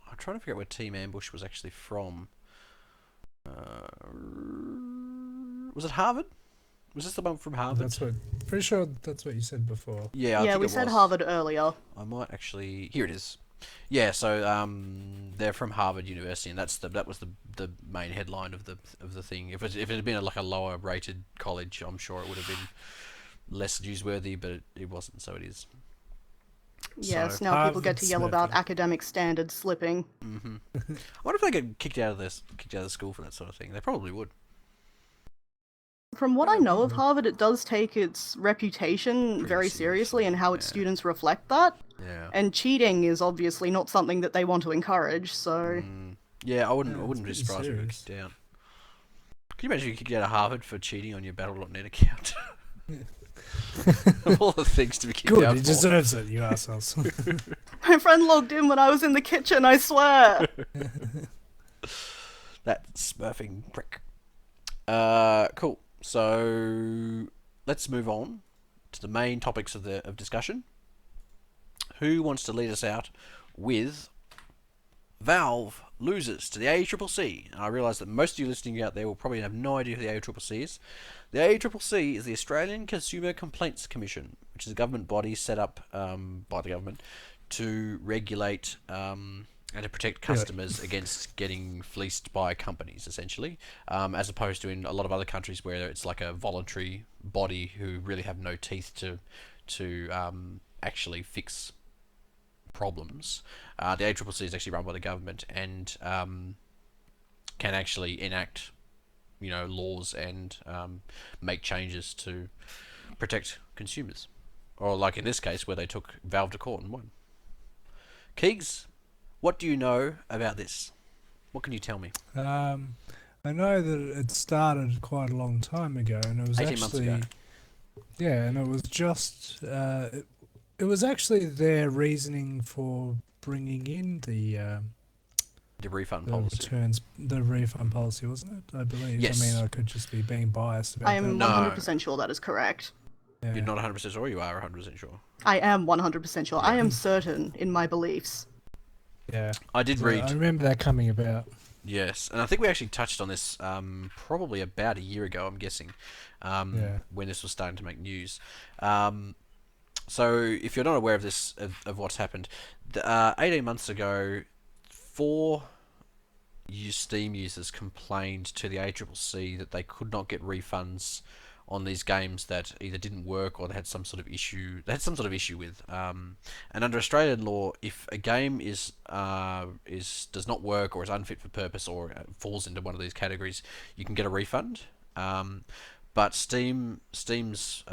I'm trying to figure out where Team Ambush was actually from. Was it Harvard? Was this the one from Harvard? Pretty sure that's what you said before. Yeah, I Yeah, think we it said was. Harvard earlier. I might actually. Here it is. Yeah, so they're from Harvard University, and that was the main headline of the thing. If it had been like a lower rated college, I'm sure it would have been less newsworthy, but it wasn't, so it is. Yes, So, now people get to Harvard yell about smurfing. academic standards slipping. I wonder if they get kicked out of the school for that sort of thing. They probably would. From what I know of Harvard, it does take its reputation Pretty very seriously and how its yeah. students reflect that. Yeah. And cheating is obviously not something that they want to encourage, so... Yeah, I Yeah, wouldn't be it's surprised if they got serious. kicked out. Could you imagine if you kicked out of Harvard for cheating on your Battle.net account? Of all the things to be kicked Good, out he for. deserves it, you assholes. My friend logged in when I was in the kitchen, I swear! That smurfing prick. Cool. So let's move on to the main topics of discussion. Who wants to lead us out with Valve loses to the ACCC? And I realise that most of you listening out there will probably have no idea who the ACCC is. The ACCC is the Australian Consumer Complaints Commission, which is a government body set up by the government to regulate and to protect customers against getting fleeced by companies, essentially, as opposed to in a lot of other countries where it's like a voluntary body who really have no teeth to actually fix problems. The ACCC is actually run by the government and can actually enact, laws and make changes to protect consumers, or like in this case where they took Valve to court and won. Keegz, what do you know about this? What can you tell me? I know that it started quite a long time ago, and it was 18 months ago. Yeah, and it was just it was actually their reasoning for bringing in the refund policy. the refund policy, wasn't it? I believe. Yes. I mean, I could just be being biased about I am No. 100% sure that is correct. that. You're not 100% sure, or you are 100% sure? I am 100% sure. I am certain in my beliefs. Yeah. I did So read. I remember that coming about. Yes, and I think we actually touched on this probably about a year ago, I'm guessing, when this was starting to make news. So if you're not aware of this, of what's happened, 18 months ago, 4 Steam users complained to the ACCC that they could not get refunds on these games that either didn't work or they had some sort of issue. They had some sort of issue with. And under Australian law, if a game does not work or is unfit for purpose or falls into one of these categories, you can get a refund. But Steam's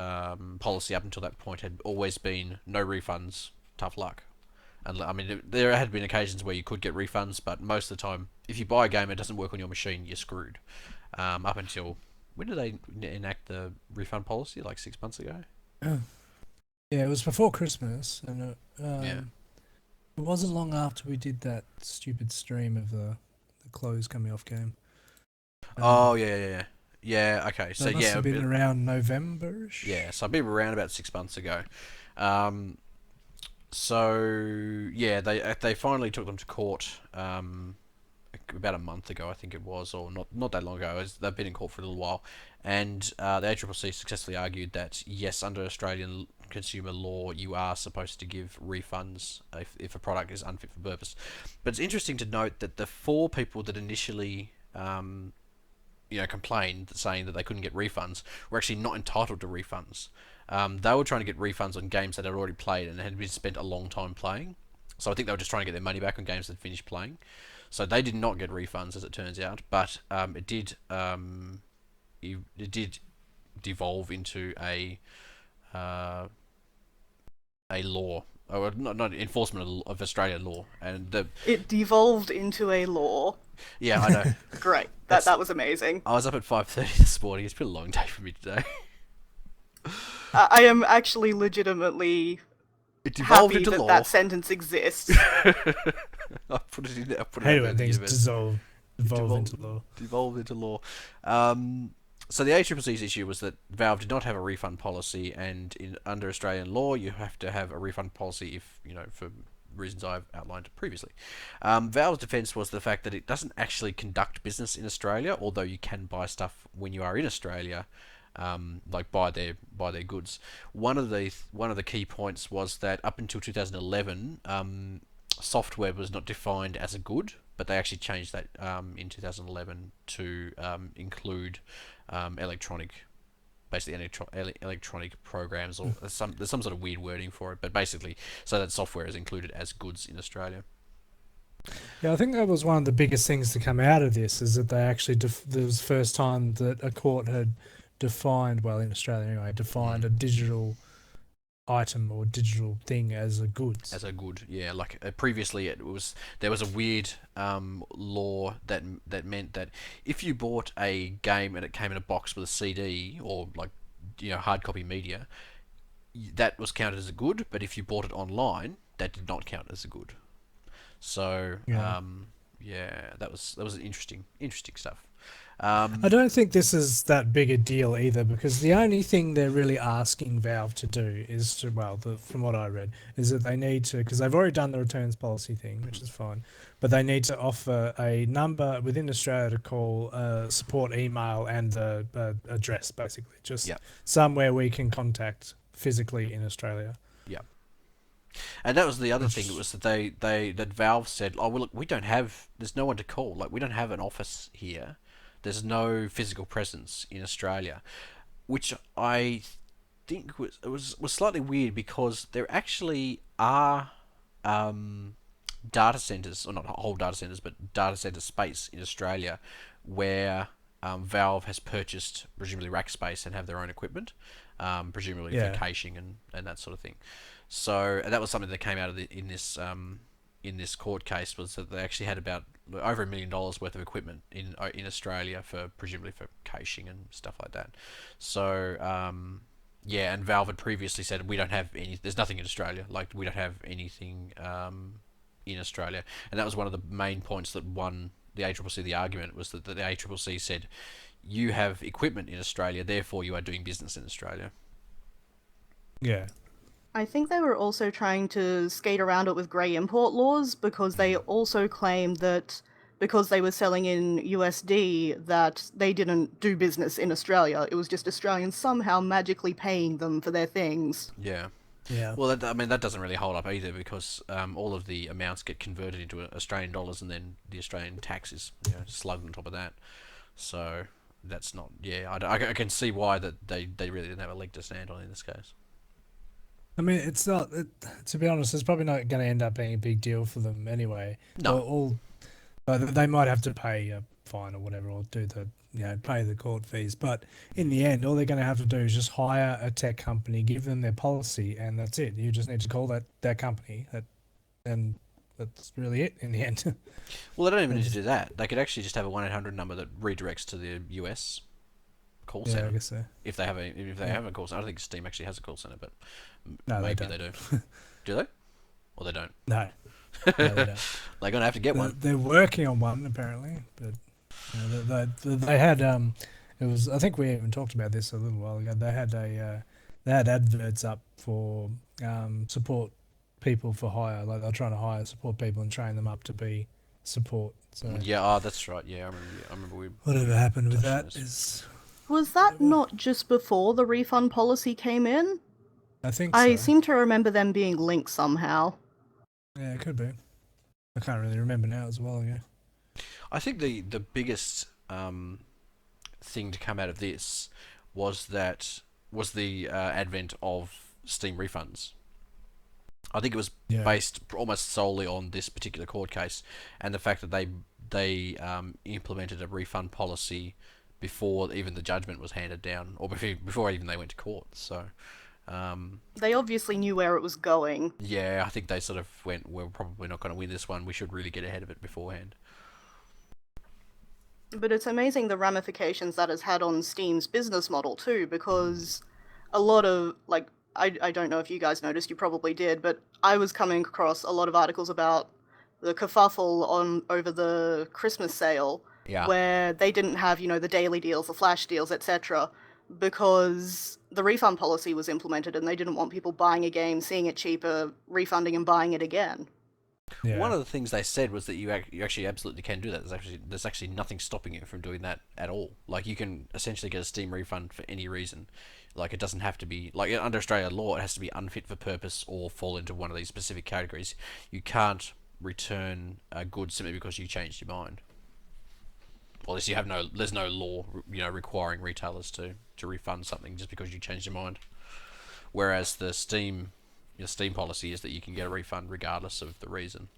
policy up until that point had always been no refunds, tough luck. And I mean, there had been occasions where you could get refunds, but most of the time, if you buy a game and it doesn't work on your machine, you're screwed. Up until when did they enact the refund policy? Like 6 months ago. Yeah, it was before Christmas, and Yeah. it wasn't long after we did that stupid stream of the clothes coming off game. Oh yeah. Okay, so That must yeah, have been around November-ish. yeah. So I've been around about 6 months ago. So yeah, they finally took them to court. About a month ago, I think it was, or not that long ago. They've been in court for a little while, and the ACCC successfully argued that yes, under Australian consumer law, you are supposed to give refunds if a product is unfit for purpose. But it's interesting to note that the 4 people that initially complained, saying that they couldn't get refunds, were actually not entitled to refunds. They were trying to get refunds on games that they'd already played and had been spent a long time playing. So I think they were just trying to get their money back on games they'd finished playing. So they did not get refunds, as it turns out, but it did devolve into a a law, or not enforcement of Australian law, and It devolved into a law. yeah, I know. Great. That was amazing. I was up at 5:30 this morning. It's been a long day for me today. I am actually legitimately It devolved happy into that law. that sentence exists. I put it in. I put it Hate out when in the things universe. devolve into law. Devolved into law. So the ACCC's issue was that Valve did not have a refund policy, and under Australian law, you have to have a refund policy if, for reasons I've outlined previously. Valve's defense was the fact that it doesn't actually conduct business in Australia, although you can buy stuff when you are in Australia, like buy their goods. One of the key points was that up until 2011, software was not defined as a good, but they actually changed that in 2011 to include electronic programs, or there's some sort of weird wording for it, but basically so that software is included as goods in Australia. Yeah, I think that was one of the biggest things to come out of this, is that they actually there was the first time that a court had defined, well, in Australia anyway, defined a digital item or digital thing as a goods. As a good, yeah. Like previously, there was a weird law that meant that if you bought a game and it came in a box with a CD or like hard copy media, that was counted as a good. But if you bought it online, that did not count as a good. So that was interesting stuff. I don't think this is that big a deal either, because the only thing they're really asking Valve to do is to, from what I read, is that they need to, because they've already done the returns policy thing, which is fine, but they need to offer a number within Australia to call support email and the address, basically. Just somewhere we can contact physically in Australia. Yeah. And that was the other thing, was that that Valve said, oh, well, look, there's no one to call. Like, we don't have an office here. There's no physical presence in Australia, which I think was slightly weird, because there actually are data centers, or not whole data centers, but data center space in Australia where Valve has purchased presumably rack space and have their own equipment, presumably for caching and that sort of thing. So that was something that came out of in this court case, was that they actually had about over $1 million worth of equipment in Australia presumably for caching and stuff like that. So and Valve had previously said, we don't have there's nothing in Australia, like we don't have anything in Australia, and that was one of the main points that won the ACCC the argument, was that the ACCC said, you have equipment in Australia, therefore you are doing business in Australia. Yeah. I think they were also trying to skate around it with grey import laws, because they also claimed that because they were selling in USD, that they didn't do business in Australia. It was just Australians somehow magically paying them for their things. Yeah. Yeah. Well, that doesn't really hold up either, because all of the amounts get converted into Australian dollars, and then the Australian tax is slugged on top of that. So that's not. Yeah, I can see why that they really didn't have a leg to stand on in this case. I mean, it's not. To be honest, it's probably not going to end up being a big deal for them anyway. No. They might have to pay a fine or whatever, or do pay the court fees. But in the end, all they're going to have to do is just hire a tech company, give them their policy, and that's it. You just need to call that company, and that's really it in the end. Well, they don't even need to do that. They could actually just have a 1-800 number that redirects to the US call center. Yeah, I guess so. If they have a call center. I don't think Steam actually has a call center, but no, maybe they do. Do they? Or they don't? No. No, they don't. They're gonna have to get one. They're working on one apparently, but they had it was, I think we even talked about this a little while ago. They had adverts up for support people for hire. Like they're trying to hire support people and train them up to be support. So Yeah, that's right. Yeah, I remember. Whatever happened with that is. Was that not just before the refund policy came in? I think so. I seem to remember them being linked somehow. Yeah, it could be. I can't really remember now as well. Yeah. I think the biggest thing to come out of this was the advent of Steam refunds. I think it was based almost solely on this particular court case, and the fact that they implemented a refund policy before even the judgment was handed down, or before even they went to court. So They obviously knew where it was going. Yeah, I think they sort of went, we're probably not going to win this one. We should really get ahead of it beforehand. But it's amazing the ramifications that has had on Steam's business model too, because a lot of, like, I don't know if you guys noticed, you probably did, but I was coming across a lot of articles about the kerfuffle over the Christmas sale, Yeah. where they didn't have, the daily deals, the flash deals, etc., because the refund policy was implemented and they didn't want people buying a game, seeing it cheaper, refunding and buying it again. Yeah. One of the things they said was that you actually absolutely can do that. There's actually nothing stopping you from doing that at all. Like, you can essentially get a Steam refund for any reason. Like, it doesn't have to be, like, under Australian law, it has to be unfit for purpose or fall into one of these specific categories. You can't return a good simply because you changed your mind. Well, at least there's no law, requiring retailers to refund something just because you changed your mind. Whereas your Steam policy is that you can get a refund regardless of the reason.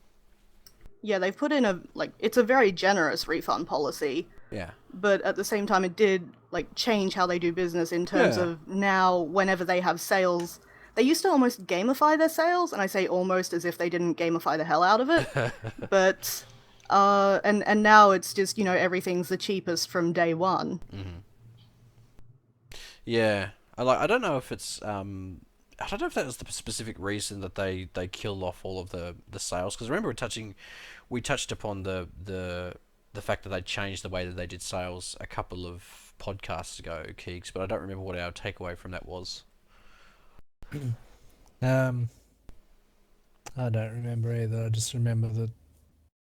Yeah, they've put in it's a very generous refund policy. Yeah. But at the same time, it did, change how they do business in terms of now, whenever they have sales, they used to almost gamify their sales, and I say almost as if they didn't gamify the hell out of it. But, and now it's just, everything's the cheapest from day one. Mm-hmm. Yeah. I don't know if it's, I don't know if that was the specific reason that they killed off all of the sales, because remember we touched upon the fact that they changed the way that they did sales a couple of podcasts ago, Keegz, but I don't remember what our takeaway from that was. I don't remember either. I just remember that.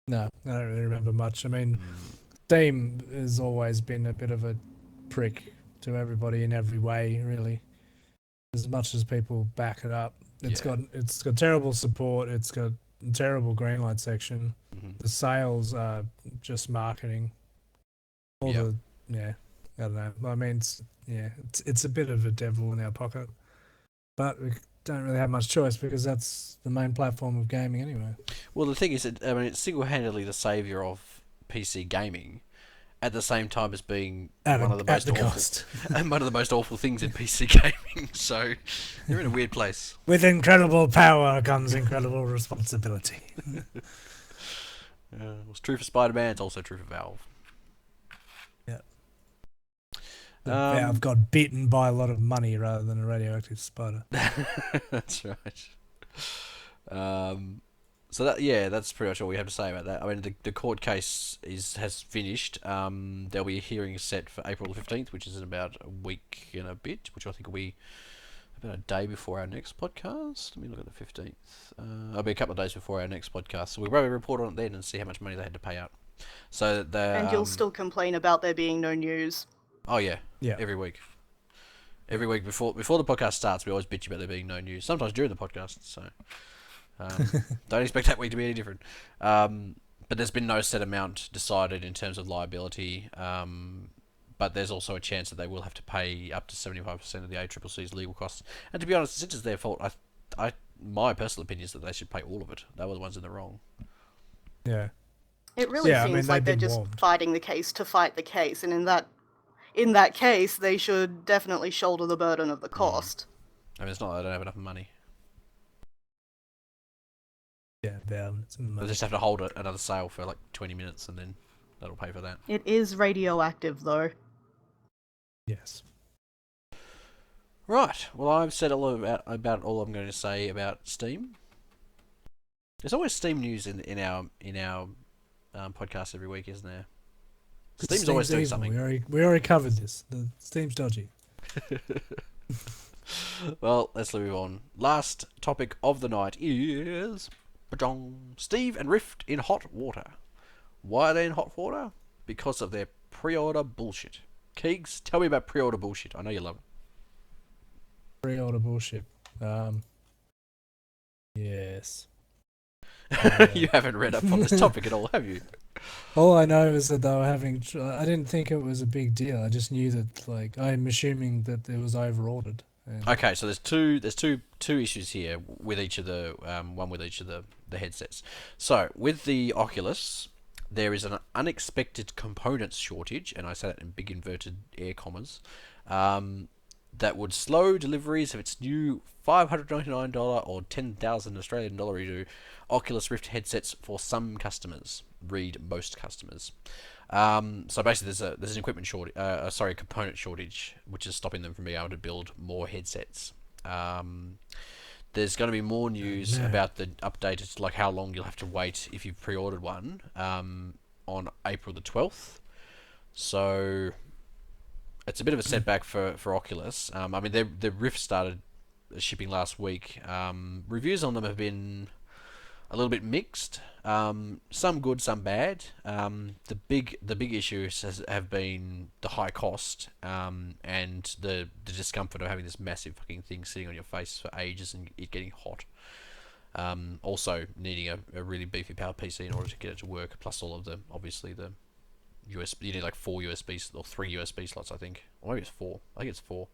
No, I don't really remember much. I mean, Steam has always been a bit of a prick to everybody in every way, really. As much as people back it up, it's got terrible support. It's got a terrible greenlight section. Mm-hmm. The sales are just marketing. I don't know. I mean, it's a bit of a devil in our pocket, but we don't really have much choice because that's the main platform of gaming anyway. Well, the thing is, it's single-handedly the savior of PC gaming, at the same time as being one of the most awful things in PC gaming. So you're in a weird place. With incredible power comes incredible responsibility. It was true for Spider-Man. It's also true for Valve. Yeah. Valve got bitten by a lot of money rather than a radioactive spider. That's right. So that's pretty much all we have to say about that. I mean, the court case has finished. There'll be a hearing set for April the 15th, which is in about a week and a bit, which I think will be about a day before our next podcast. Let me look at the 15th. It'll be a couple of days before our next podcast, so we'll probably report on it then and see how much money they had to pay out. So and you'll still complain about there being no news. Oh yeah. Every week. Every week before the podcast starts, we always bitch about there being no news. Sometimes during the podcast, so don't expect that week to be any different. But there's been no set amount decided in terms of liability. But there's also a chance that they will have to pay up to 75% of the ACCC's legal costs. And to be honest, since it's their fault, my personal opinion is that they should pay all of it. They were the ones in the wrong. Yeah. It really seems like they're just fighting the case to fight the case, and in that case, they should definitely shoulder the burden of the cost. I mean, it's not that they don't have enough money. Yeah, they just have to hold another sale for like 20 minutes, and then that'll pay for that. It is radioactive, though. Yes. Right. Well, I've said about all I'm going to say about Steam. There's always Steam news in our podcast every week, isn't there? Steam's always doing something. We already covered this. The Steam's dodgy. Well, let's move on. Last topic of the night is Steve and Rift in hot water. Why are they in hot water? Because of their pre-order bullshit. Keegz, tell me about pre-order bullshit. I know you love it. Pre-order bullshit. Yes. You haven't read up on this topic at all, have you? All I know is that they were having. I didn't think it was a big deal. I just knew that, I'm assuming that it was over-ordered. Okay, so there's two issues here with each of the one with each of the headsets. So with the Oculus, there is an unexpected components shortage, and I say that in big inverted air commas. that would slow deliveries of its new $599 or 10,000 Australian dollar Oculus Rift headsets for some customers. Read most customers. So basically, there's an equipment shortage, component shortage, which is stopping them from being able to build more headsets. There's going to be more news about the updated, like how long you'll have to wait if you've pre-ordered one, on April the 12th. So it's a bit of a setback for Oculus. I mean, the Rift started shipping last week. Reviews on them have been a little bit mixed. Some good, some bad. The big issues have been the high cost, and the discomfort of having this massive fucking thing sitting on your face for ages and it getting hot. Also needing a really beefy power PC in order to get it to work. Plus all of the USB. You need like 4 USBs or 3 USB slots, I think. Or maybe it's 4. I think it's 4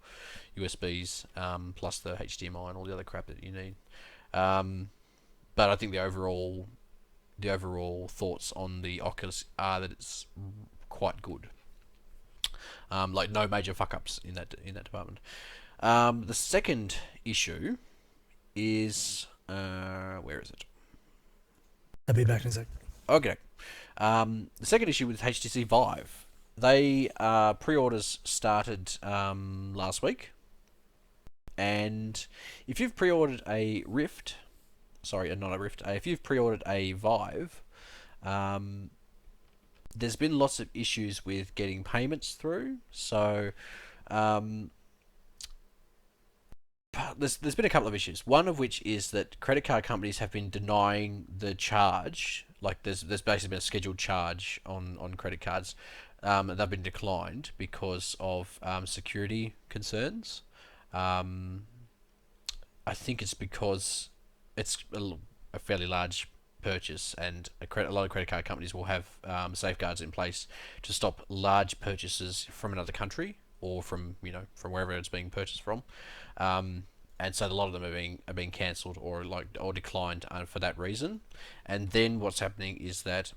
USBs plus the HDMI and all the other crap that you need. But I think the overall thoughts on the Oculus are that it's quite good. Like no major fuck ups in that department. The second issue is where is it? I'll be back in a sec. Okay. The second issue with HTC Vive. They pre-orders started last week, and if you've pre-ordered a Rift, if you've pre-ordered a Vive, there's been lots of issues with getting payments through. So there's been a couple of issues. One of which is that credit card companies have been denying the charge. Like there's basically been a scheduled charge on credit cards. They've been declined because of security concerns. I think it's because it's a fairly large purchase, and a lot of credit card companies will have safeguards in place to stop large purchases from another country or from wherever it's being purchased from. And so a lot of them are being cancelled or declined for that reason. And then what's happening is that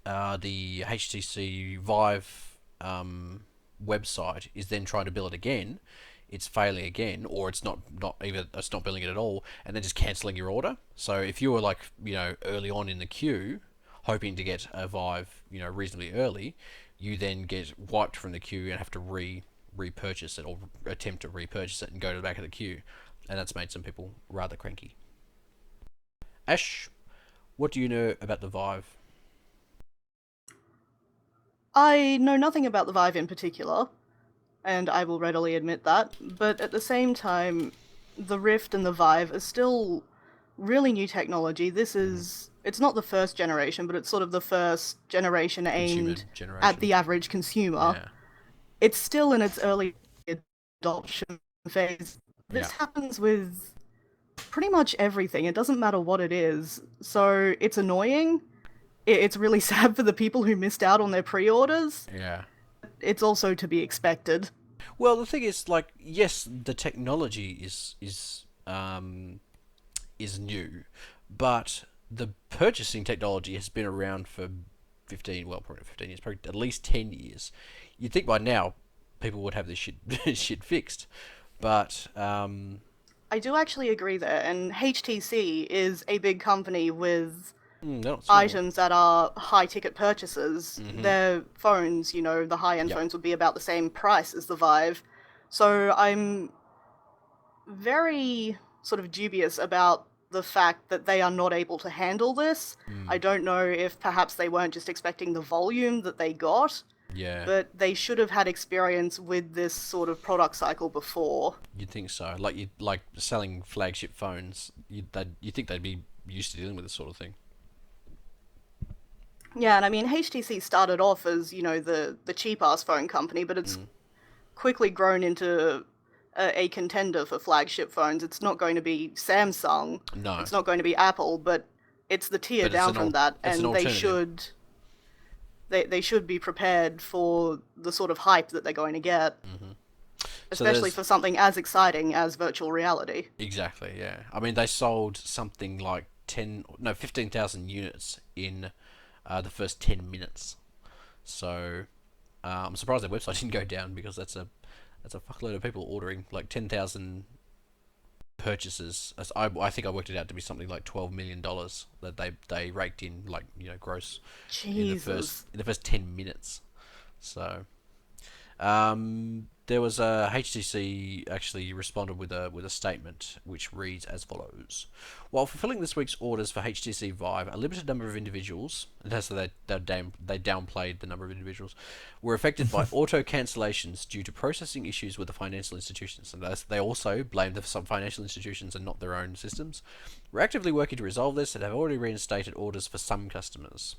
the HTC Vive website is then trying to bill it again. It's failing again, or it's not billing it at all, and then just cancelling your order. So if you were early on in the queue, hoping to get a Vive reasonably early, you then get wiped from the queue and have to repurchase it or attempt to repurchase it and go to the back of the queue, and that's made some people rather cranky. Ash, what do you know about the Vive? I know nothing about the Vive in particular, and I will readily admit that, but at the same time, the Rift and the Vive are still really new technology. It's not the first generation, but it's sort of the first generation aimed at the average consumer. Yeah. It's still in its early adoption phase. This happens with pretty much everything. It doesn't matter what it is. So it's annoying. It's really sad for the people who missed out on their pre-orders. Yeah. It's also to be expected. Well, the thing is, yes, the technology is new, but the purchasing technology has been around for probably not 15 years, probably at least 10 years. You'd think by now people would have this shit fixed, but I do actually agree there, and HTC is a big company with items that are high-ticket purchases. Mm-hmm. Their phones, the high-end phones would be about the same price as the Vive. So I'm very sort of dubious about the fact that they are not able to handle this. I don't know if perhaps they weren't just expecting the volume that they got. Yeah. But they should have had experience with this sort of product cycle before. You'd think so. Like selling flagship phones, you think they'd be used to dealing with this sort of thing. Yeah, and I mean, HTC started off as, the cheap-ass phone company, but it's quickly grown into a contender for flagship phones. It's not going to be Samsung. No. It's not going to be Apple, but it's the tier down from that, and they should be prepared for the sort of hype that they're going to get. Mm-hmm. Especially for something as exciting as virtual reality. Exactly, yeah. I mean, they sold something like 15,000 units in the first 10 minutes. So I'm surprised their website didn't go down, because that's That's a fuckload of people ordering like 10,000 purchases. I think I worked it out to be something like $12 million that they raked in, like, gross Jesus. in the first 10 minutes. So there was a HTC actually responded with a statement which reads as follows: while fulfilling this week's orders for HTC Vive, a limited number of individuals, and that's so they downplayed the number of individuals, were affected by auto cancellations due to processing issues with the financial institutions, and they also blamed some financial institutions and not their own systems. We're actively working to resolve this and have already reinstated orders for some customers.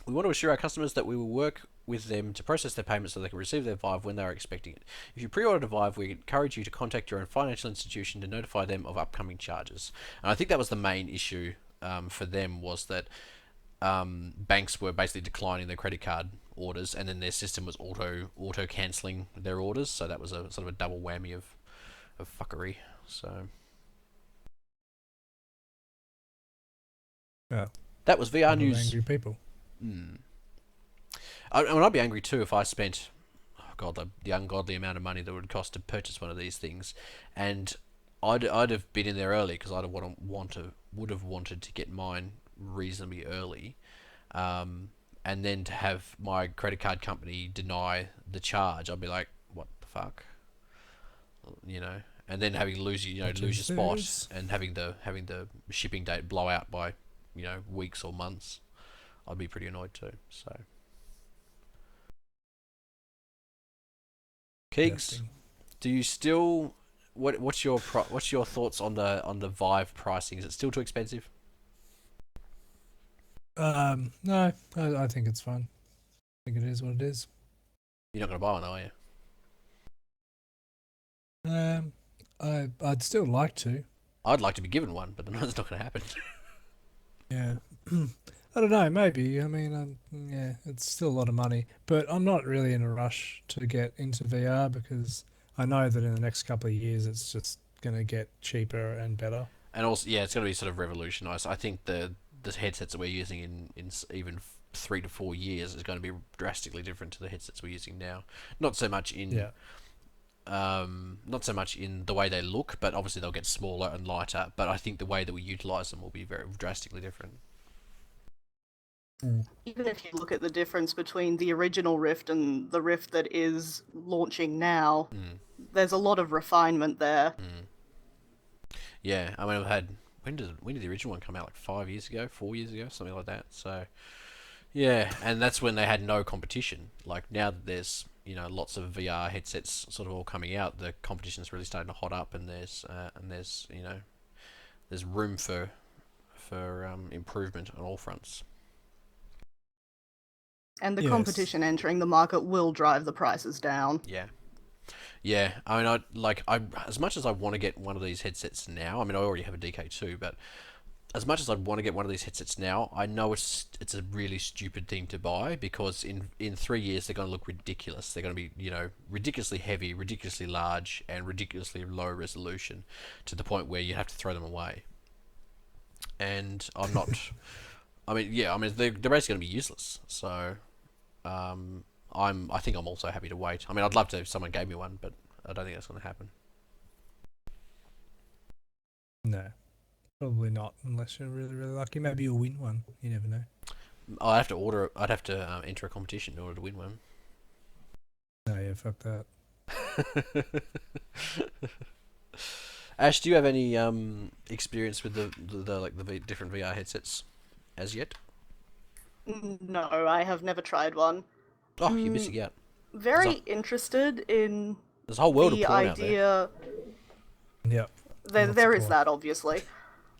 We want to assure our customers that we will work with them to process their payments so they can receive their Vive when they are expecting it. If you pre-ordered a Vive, we encourage you to contact your own financial institution to notify them of upcoming charges. And I think that was the main issue for them, was that banks were basically declining their credit card orders, and then their system was auto cancelling their orders. So that was a sort of a double whammy of fuckery. So Yeah. that was VR news. Angry people. I'd be angry too if I spent, the ungodly amount of money that would cost to purchase one of these things, and I'd have been in there early because would have wanted to get mine reasonably early, and then to have my credit card company deny the charge, I'd be like, what the fuck, and then having to lose your spot and having the shipping date blow out by weeks or months. I'd be pretty annoyed too. So, Keegz, do you still? What's your thoughts on the Vive pricing? Is it still too expensive? No, I think it's fine. I think it is what it is. You're not going to buy one, are you? I'd still like to. I'd like to be given one, but that's not going to happen. Yeah. I don't know, maybe. I mean, yeah, it's still a lot of money. But I'm not really in a rush to get into VR because I know that in the next couple of years it's just going to get cheaper and better. And also, yeah, it's going to be sort of revolutionised. I think the headsets that we're using in even 3 to 4 years is going to be drastically different to the headsets we're using now. Not so much in the way they look, but obviously they'll get smaller and lighter. But I think the way that we utilise them will be very drastically different. Even if you look at the difference between the original Rift and the Rift that is launching now, there's a lot of refinement there. Yeah, I mean, I've had when did the original one come out? Like 4 years ago, something like that. So yeah, and that's when they had no competition. Like now that there's lots of VR headsets sort of all coming out, the competition's really starting to hot up, and there's room for improvement on all fronts. And the competition entering the market will drive the prices down. Yeah. I mean, I as much as I want to get one of these headsets now. I mean, I already have a DK2, but as much as I'd want to get one of these headsets now, I know it's a really stupid thing to buy because in 3 years they're going to look ridiculous. They're going to be ridiculously heavy, ridiculously large, and ridiculously low resolution, to the point where you have to throw them away. And I'm not. I mean, they're basically going to be useless. So. I think I'm also happy to wait. I mean, I'd love to if someone gave me one, but I don't think that's going to happen. No, probably not, unless you're really, really lucky. Maybe you'll win one. You never know. I'd have to enter a competition in order to win one. No, yeah, fuck that. Ash, do you have any experience with the different VR headsets as yet? No, I have never tried one. Oh, you're missing out. Very interested in there's a whole world the of porn idea. out there. Yeah. There is that, obviously.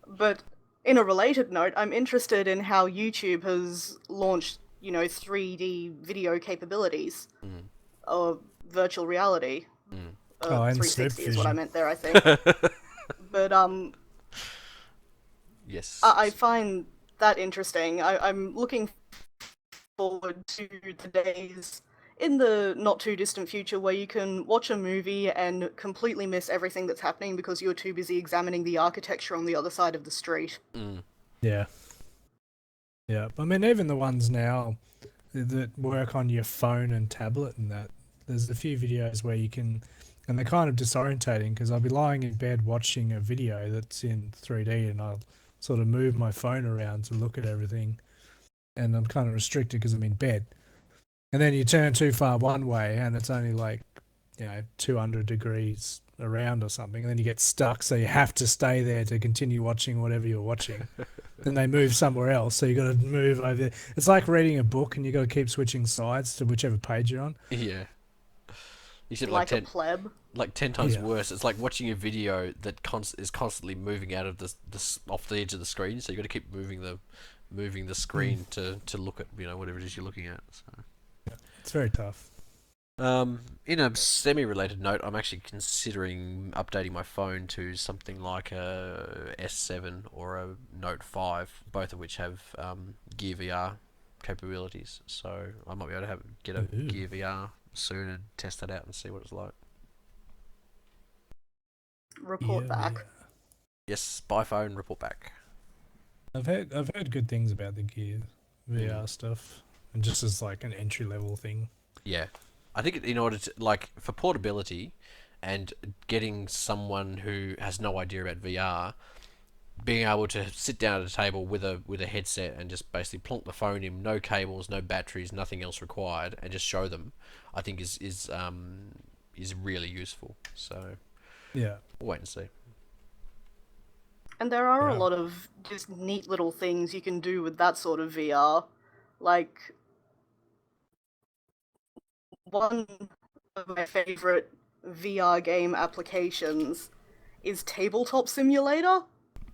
But in a related note, I'm interested in how YouTube has launched, 3D video capabilities. Or virtual reality. 360 is what I meant there, I think. But, yes. I find that interesting. I'm looking forward to the days in the not too distant future where you can watch a movie and completely miss everything that's happening because you're too busy examining the architecture on the other side of the street. Yeah. I mean, even the ones now that work on your phone and tablet and that, there's a few videos where you can, and they're kind of disorientating because I'll be lying in bed watching a video that's in 3D and I'll sort of move my phone around to look at everything, and I'm kind of restricted because I'm in bed. And then you turn too far one way and it's only like, 200 degrees around or something, and then you get stuck, so you have to stay there to continue watching whatever you're watching. Then they move somewhere else, so you got to move over there. It's like reading a book and you got to keep switching sides to whichever page you're on. Yeah. You said like a pleb. like 10 times worse. It's like watching a video that is constantly moving out of the off the edge of the screen, so you got to keep moving the screen to look at whatever it is you're looking at. So. Yeah, it's very tough. In a semi-related note, I'm actually considering updating my phone to something like a S7 or a Note 5, both of which have Gear VR capabilities. So I might be able to get a Gear VR soon and test that out and see what it's like. Report back. Yes, buy phone, report back. I've heard good things about the Gear VR stuff, and just as like an entry level thing. Yeah. I think in order to, for portability and getting someone who has no idea about VR, being able to sit down at a table with a headset and just basically plonk the phone in, no cables, no batteries, nothing else required, and just show them, I think is really useful. So yeah, we'll wait and see. And there are a lot of just neat little things you can do with that sort of VR, like. One of my favorite VR game applications is Tabletop Simulator.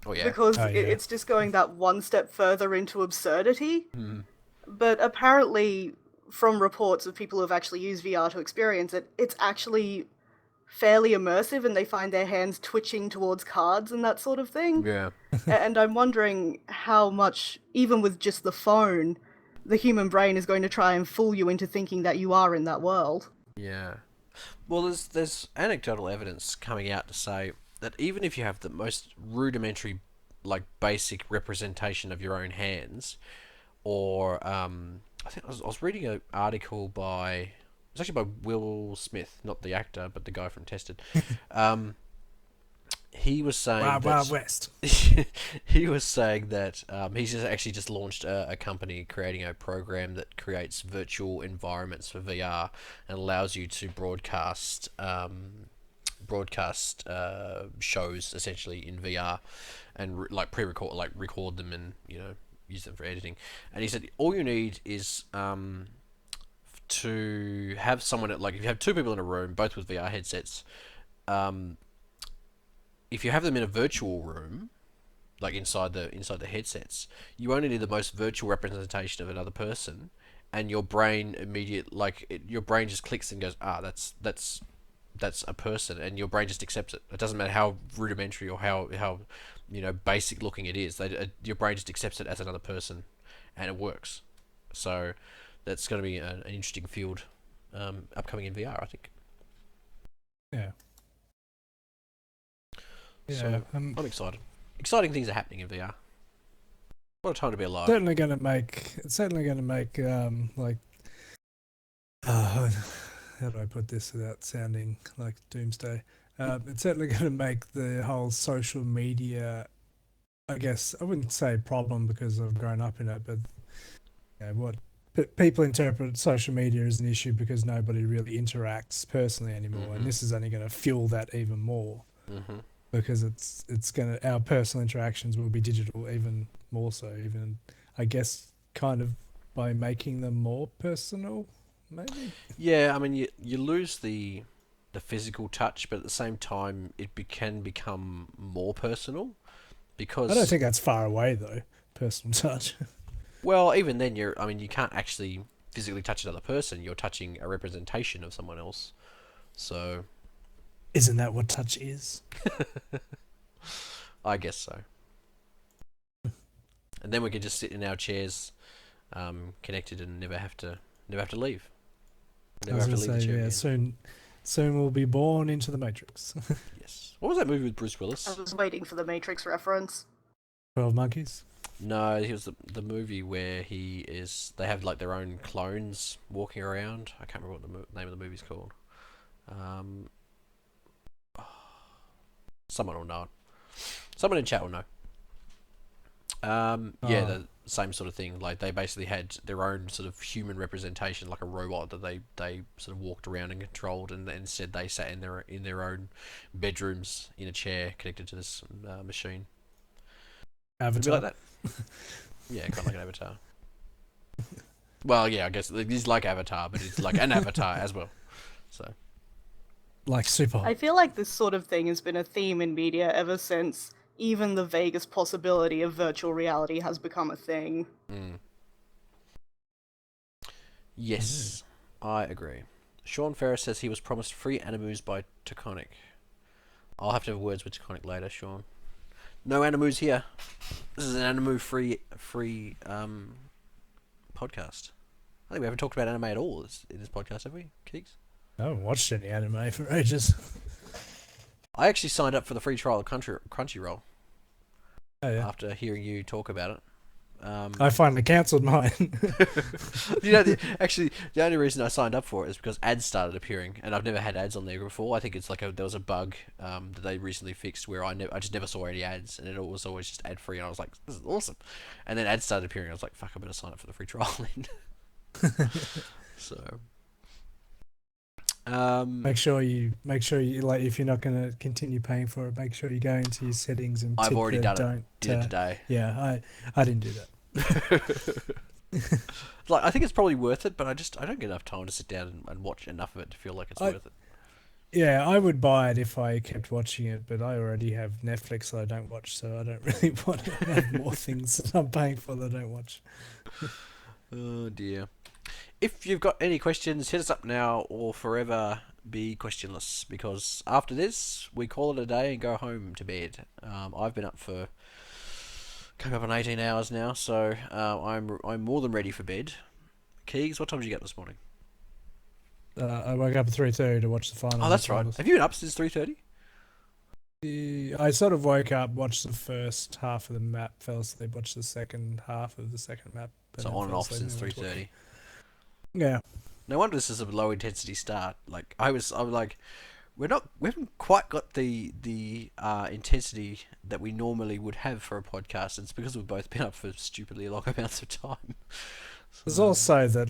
Oh yeah. Because it's just going that one step further into absurdity. But apparently, from reports of people who have actually used VR to experience it, it's actually fairly immersive, and they find their hands twitching towards cards and that sort of thing. Yeah. And I'm wondering how much, even with just the phone, the human brain is going to try and fool you into thinking that you are in that world. Yeah. Well, there's anecdotal evidence coming out to say that even if you have the most rudimentary, basic representation of your own hands, or I think I was reading an article it's actually by Will Smith, not the actor, but the guy from Tested. He was saying Wild West. He was saying that he's just launched a company creating a program that creates virtual environments for VR and allows you to broadcast shows essentially in VR and record them and use them for editing. And he said all you need is to have someone if you have two people in a room, both with VR headsets. If you have them in a virtual room, inside the headsets, you only need the most virtual representation of another person, and your brain your brain just clicks and goes, that's a person, and your brain just accepts it. It doesn't matter how rudimentary or how basic looking it is. Your brain just accepts it as another person, and it works. So that's going to be an interesting field upcoming in VR, I think. Yeah. Yeah, so I'm excited. Exciting things are happening in VR. What a time to be alive. Certainly going to make how do I put this without sounding like doomsday? It's certainly going to make the whole social media, I guess, I wouldn't say problem because I've grown up in it, but people interpret social media as an issue because nobody really interacts personally anymore, and this is only going to fuel that even more. Because it's gonna, our personal interactions will be digital even more so, even I guess kind of by making them more personal, maybe. Yeah, I mean you lose the physical touch, but at the same time it can become more personal because I don't think that's far away though, personal touch. Well, even then you can't actually physically touch another person. You're touching a representation of someone else, so. Isn't that what touch is? I guess so. And then we can just sit in our chairs, connected, and never have to leave. Never have to leave the chair again. Soon we'll be born into the Matrix. Yes. What was that movie with Bruce Willis? I was waiting for the Matrix reference. 12 Monkeys. No, it was the movie where they have like their own clones walking around. I can't remember what the name of the movie's called. Someone will know it. Someone in chat will know. Yeah, the same sort of thing. Like they basically had their own sort of human representation, like a robot that they sort of walked around and controlled, and instead they sat in their own bedrooms in a chair connected to this machine. Avatar. Like that. Yeah, kind of like an Avatar. Well, yeah, I guess it is like Avatar, but it's like an Avatar as well. So, like super. I feel like this sort of thing has been a theme in media ever since even the vaguest possibility of virtual reality has become a thing. Yes, I agree. Sean Ferris says he was promised free animus by Taconic. I'll have to have words with Taconic later, Sean. No animus here. This is an animu-free podcast. I think we haven't talked about anime at all in this podcast, have we, Keegz? I haven't watched any anime for ages. I actually signed up for the free trial of Crunchyroll. Oh, yeah. After hearing you talk about it. I finally cancelled mine. The only reason I signed up for it is because ads started appearing, and I've never had ads on there before. I think it's like there was a bug that they recently fixed where I just never saw any ads, and it was always just ad free, and I was like, this is awesome. And then ads started appearing, and I was like, fuck, I better sign up for the free trial then. So. Make sure you like, if you're not going to continue paying for it, make sure you go into your settings and I've already done it. Did it today. Yeah, I didn't do that. Like, I think it's probably worth it, but I don't get enough time to sit down and watch enough of it to feel like it's worth it. Yeah, I would buy it if I kept watching it, but I already have Netflix that I don't watch, so I don't really want to have more things that I'm paying for that I don't watch. Oh dear. If you've got any questions, hit us up now or forever be questionless, because after this, we call it a day and go home to bed. I've been up for coming up on 18 hours now, so I'm more than ready for bed. Keegz, what time did you get this morning? I woke up at 3:30 to watch the final. Oh, that's right. Have you been up since 3:30? I sort of woke up, watched the first half of the map, fell asleep, watched the second half of the second map. So on and off since 3:30. Yeah. No wonder this is a low intensity start. Like I was like, we haven't quite got the intensity that we normally would have for a podcast. And it's because we've both been up for stupidly long amounts of time. So, there's also that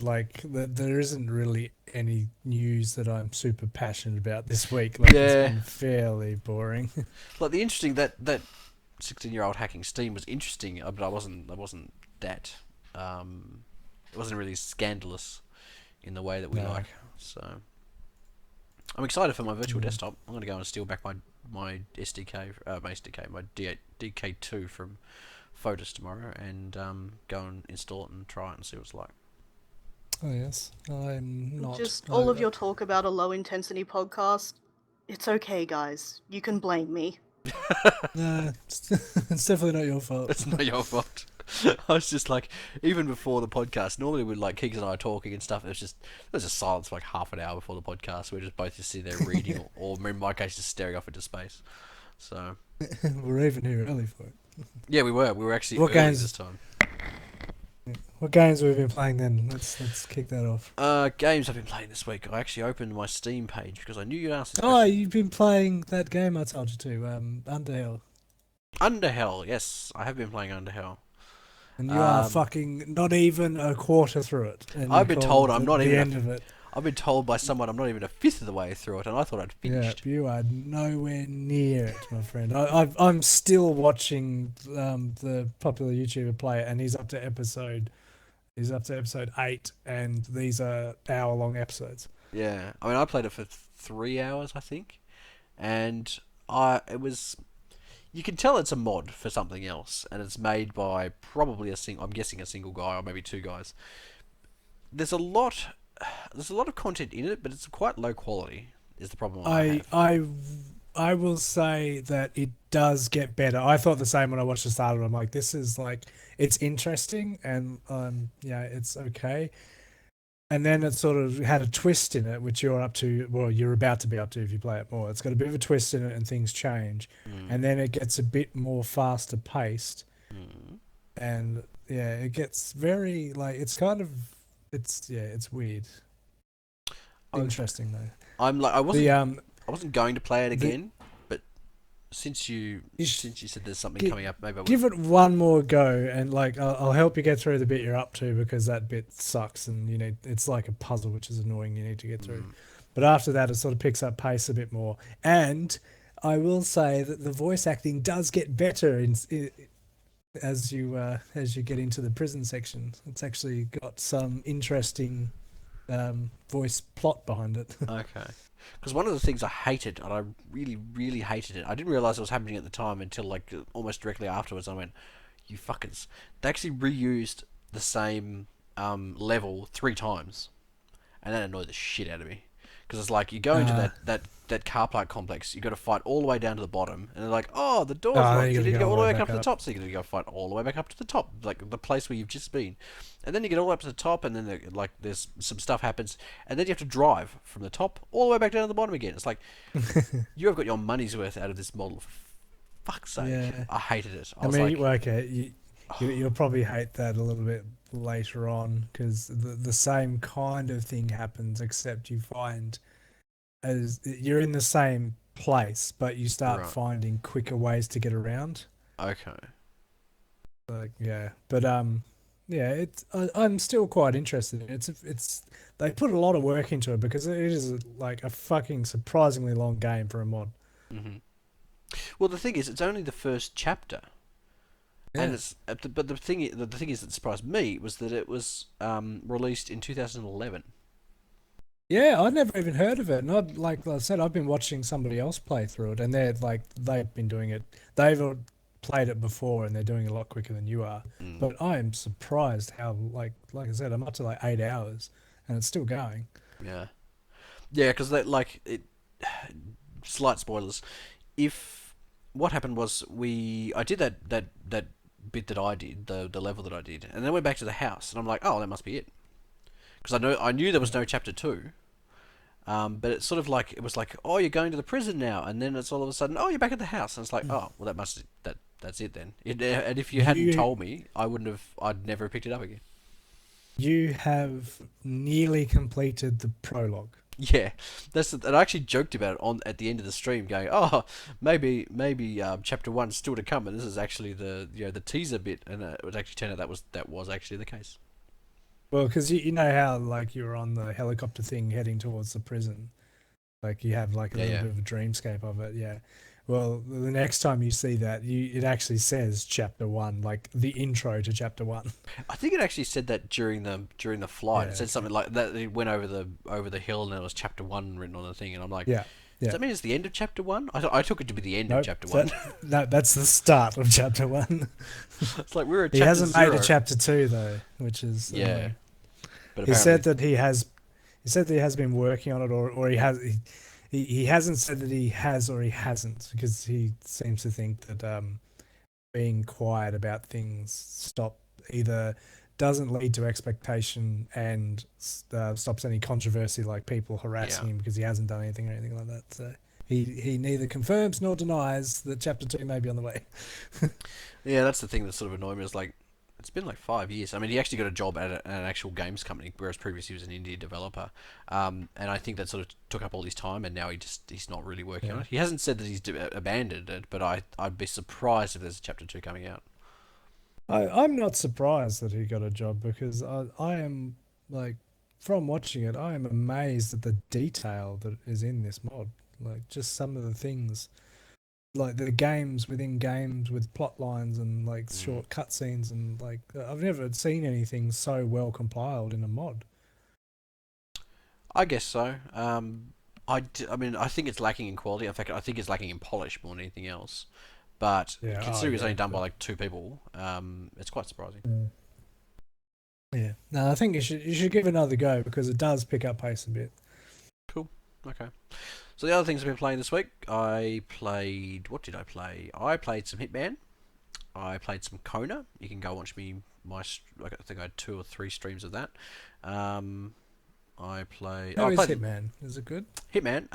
there isn't really any news that I'm super passionate about this week. Like, it's been fairly boring. Like the interesting that 16-year-old hacking Steam was interesting, but I wasn't that. It wasn't really scandalous in the way that we like. So I'm excited for my virtual desktop. I'm going to go and steal back my SDK, my DK2 from Photos tomorrow, and go and install it and try it and see what it's like. Oh yes, I'm not. Just all of your talk about a low intensity podcast. It's okay, guys. You can blame me. Nah, it's definitely not your fault. It's not your fault. I was just like, even before the podcast, normally we'd like Keegz and I talking and stuff. There was just silence for like half an hour before the podcast. We're just both just sitting there reading, or in my case, just staring off into space. So we're even here early for it. Yeah, we were. We were actually what early games this time. What games have we been playing then? Let's kick that off. Games I've been playing this week. I actually opened my Steam page because I knew you'd ask this Oh, question. you've been playing that game I told you to, Underhell. Underhell, yes, I have been playing Underhell. And you are fucking not even a quarter through it. And I've been told I'm not the even end of it. I've been told by someone I'm not even a fifth of the way through it, and I thought I'd finished. Yeah, you are nowhere near it, my friend. I'm still watching the popular YouTuber play it, and he's up to episode 8, and these are hour-long episodes. Yeah, I mean, I played it for 3 hours, I think, and you can tell it's a mod for something else, and it's made by probably I'm guessing a single guy or maybe two guys. There's a lot of content in it, but it's quite low quality. Is the problem I have. I will say that it does get better. I thought the same when I watched the start of it. I'm like, this is like, it's interesting, and yeah, it's okay. And then it sort of had a twist in it, which you're about to be up to if you play it more. It's got a bit of a twist in it, and things change. And then it gets a bit more faster paced. And yeah, it gets very like it's kind of it's weird. Interesting though. I wasn't The I wasn't going to play it again, but since you said there's something coming up, maybe I will. Give it one more go, and like I'll help you get through the bit you're up to because that bit sucks, and you need it's like a puzzle which is annoying. You need to get through, but after that it sort of picks up pace a bit more. And I will say that the voice acting does get better as you get into the prison section. It's actually got some interesting voice plot behind it. Okay. Because one of the things I hated, and I really, really hated it, I didn't realise it was happening at the time until like almost directly afterwards. I went, you fuckers. They actually reused the same level 3 times. And that annoyed the shit out of me. Because it's like, you go into that car park complex, you got to fight all the way down to the bottom, and they're like, oh, the door's locked. You need to go all the way back up to the top, so you got to go fight all the way back up to the top, like the place where you've just been. And then you get all the way up to the top, and then there's some stuff happens, and then you have to drive from the top all the way back down to the bottom again. It's like, you have got your money's worth out of this model. For fuck's sake. Yeah. I hated it. I mean, okay, you'll probably hate that a little bit later on, because the same kind of thing happens, except you find as you're in the same place, but you start finding quicker ways to get around. Okay. Like but yeah, I'm still quite interested in it. It's they put a lot of work into it because it is like a fucking surprisingly long game for a mod. Well, the thing is, it's only the first chapter. Yeah. And but the thing is that surprised me was that it was released in 2011. Yeah, I'd never even heard of it. And like I said, I've been watching somebody else play through it, and they've been doing it. They've played it before, and they're doing it a lot quicker than you are. But I am surprised how like I said, I'm up to like 8 hours, and it's still going. Yeah, because slight spoilers. If what happened was I did that bit that I did, the level that I did, and then I went back to the house, and I'm like, oh, that must be it. Because I knew there was no chapter 2, but it's sort of like it was like, oh, you're going to the prison now, and then it's all of a sudden, oh, you're back at the house, and it's like, oh, well, that's it then. And if you hadn't told me, I'd never picked it up again. You have nearly completed the prologue. Yeah, and I actually joked about it at the end of the stream, going, oh, maybe chapter 1's still to come, and this is actually the teaser bit, and it would actually turn out that was actually the case. Well, because you know how like you're on the helicopter thing heading towards the prison, like you have like a little bit of a dreamscape of it. Yeah. Well, the next time you see that, it actually says chapter 1, like the intro to chapter 1. I think it actually said that during the flight. It said something like that. It went over the hill, and there was chapter 1 written on the thing, and I'm like, does that mean it's the end of chapter 1? I took it to be the end of chapter 1. No, that's the start of chapter 1. It's like we're at chapter 0. He hasn't 0. made a chapter 2 though, which is But he said that he has been working on it, or he has. He hasn't said that he has or he hasn't, because he seems to think that being quiet about things either doesn't lead to expectation and stops any controversy, like people harassing him because he hasn't done anything or anything like that. So he neither confirms nor denies that chapter 2 may be on the way. Yeah, that's the thing that sort of annoyed me. Is like, it's been like 5 years. I mean, he actually got a job at an actual games company, whereas previously he was an indie developer. And I think that sort of took up all his time, and now he's not really working on it. He hasn't said that he's abandoned it, but I'd be surprised if there's a chapter 2 coming out. I'm not surprised that he got a job, because I am, like, from watching it, I am amazed at the detail that is in this mod. Like, just some of the things, like the games within games with plot lines and like short cutscenes, and like I've never seen anything so well compiled in a mod. I guess so. I mean, I think it's lacking in quality. In fact, I think it's lacking in polish more than anything else. But considering it's only done by like 2 people, it's quite surprising. Yeah. No, I think you should give it another go, because it does pick up pace a bit. Cool. Okay. So the other things I've been playing this week, what did I play? I played some Hitman. I played some Kona. You can go watch I think I had 2 or 3 streams of that. How is Hitman? Is it good? Hitman?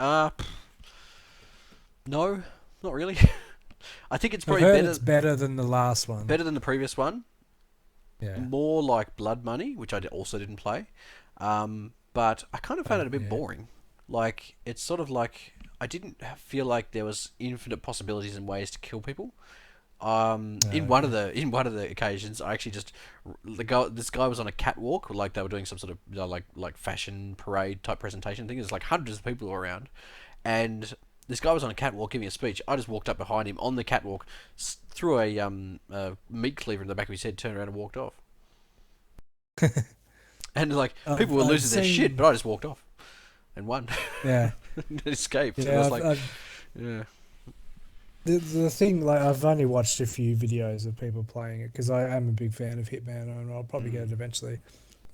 No, not really. I think it's I've probably heard better. it's better than the last one. Better than the previous one. Yeah. More like Blood Money, which I also didn't play. But I kind of found it a bit boring. Like, it's sort of like I didn't feel like there was infinite possibilities and ways to kill people. In one of the occasions, I actually just this guy was on a catwalk, like they were doing some sort of like fashion parade type presentation thing. There's like hundreds of people around, and this guy was on a catwalk giving a speech. I just walked up behind him on the catwalk, threw a meat cleaver in the back of his head, turned around and walked off. And like people were losing their shit, but I just walked off and won. Yeah. Escaped. Yeah, It was like, yeah. The thing, like, I've only watched a few videos of people playing it because I am a big fan of Hitman and I'll probably get it eventually.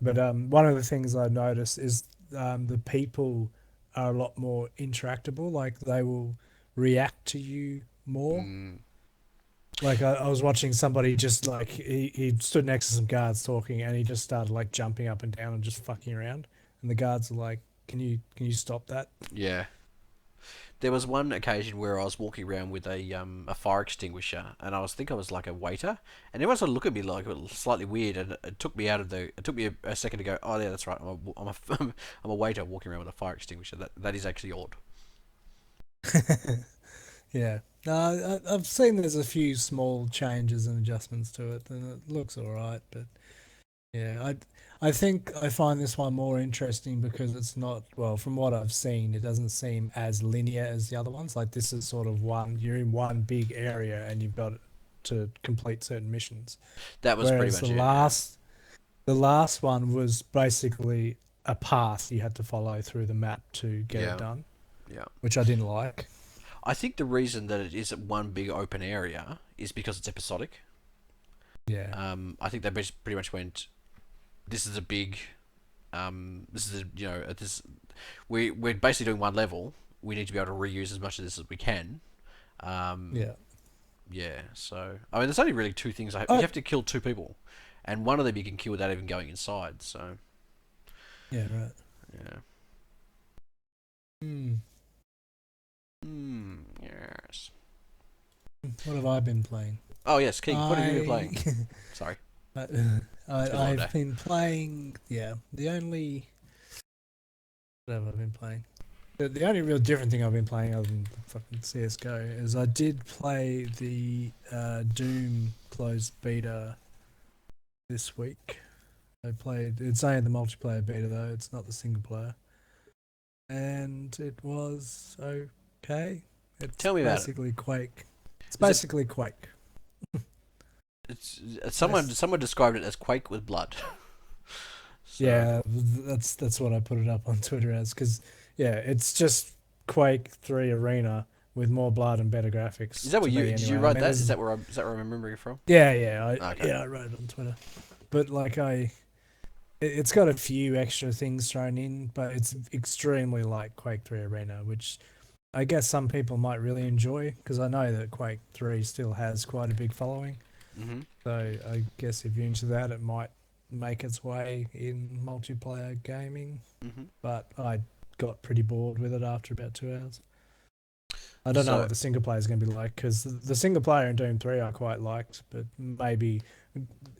But one of the things I noticed is the people are a lot more interactable. Like, they will react to you more. Like, I was watching somebody just, like, he stood next to some guards talking and he just started, like, jumping up and down and just fucking around. And the guards are like, can you stop that? Yeah. There was one occasion where I was walking around with a fire extinguisher, and I was like a waiter, and everyone sort of looked at me like slightly weird, and it took me a second to go, oh yeah, that's right, I'm a waiter walking around with a fire extinguisher. That is actually odd. Yeah. No, I've seen there's a few small changes and adjustments to it, and it looks all right. But yeah, I think I find this one more interesting because it's not, well, from what I've seen, it doesn't seem as linear as the other ones. Like, this is sort of you're in one big area and you've got to complete certain missions. That was Whereas pretty much the last one was basically a path you had to follow through the map to get it done. Yeah. Which I didn't like. I think the reason that it is one big open area is because it's episodic. Yeah. I think they pretty much went, this is a big, we're basically doing one level. We need to be able to reuse as much of this as we can. Yeah. Yeah. So I mean, there's only really two things. You have to kill two people, and one of them you can kill without even going inside. So. Yeah. Right. Yeah. Yes. What have I been playing? Oh yes, King. What have you been playing? Sorry. I've been playing. Yeah, what have I been playing? The only real different thing I've been playing other than fucking CS:GO is I did play the Doom closed beta this week. It's only the multiplayer beta though. It's not the single player, and it was okay. Tell me about it. Basically Quake. It's basically Quake. It's someone described it as Quake with blood. So. Yeah, that's what I put it up on Twitter as, because it's just Quake 3 Arena with more blood and better graphics. Is that what did you write that? Is that where I'm remembering it from? Yeah, I wrote it on Twitter. But like it's got a few extra things thrown in, but it's extremely like Quake 3 Arena, which I guess some people might really enjoy, because I know that Quake 3 still has quite a big following. Mm-hmm. So I guess if you're into that, it might make its way in multiplayer gaming. Mm-hmm. But I got pretty bored with it after about 2 hours. I don't know what the single player is going to be like, because the single player in Doom 3 I quite liked, but maybe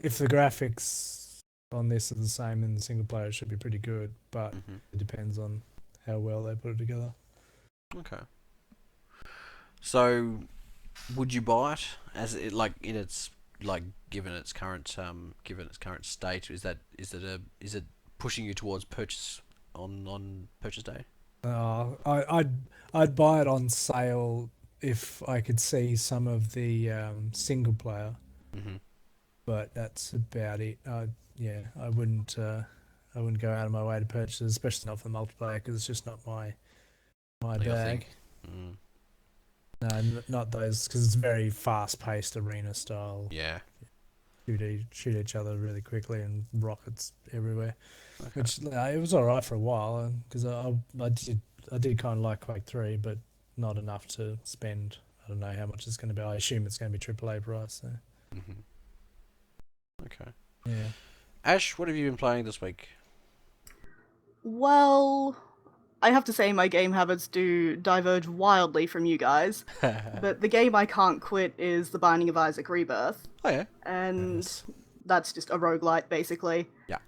if the graphics on this are the same in the single player, it should be pretty good, but it depends on how well they put it together. Okay. So, would you buy it as it given its current state? Is it pushing you towards purchase on purchase day? I'd buy it on sale if I could see some of the single player, but that's about it. I wouldn't go out of my way to purchase it, especially not for multiplayer, because it's just not my bag. No, not those, because it's very fast-paced arena style. Yeah. Shoot each other really quickly and rockets everywhere. Okay. Which it was alright for a while, because I did kind of like Quake 3, but not enough to spend. I don't know how much it's going to be. I assume it's going to be AAA price. So. Okay. Yeah. Ash, what have you been playing this week? Well, I have to say my game habits do diverge wildly from you guys, but the game I can't quit is The Binding of Isaac Rebirth, Oh yeah. and Yes. that's just a roguelite basically. Yeah.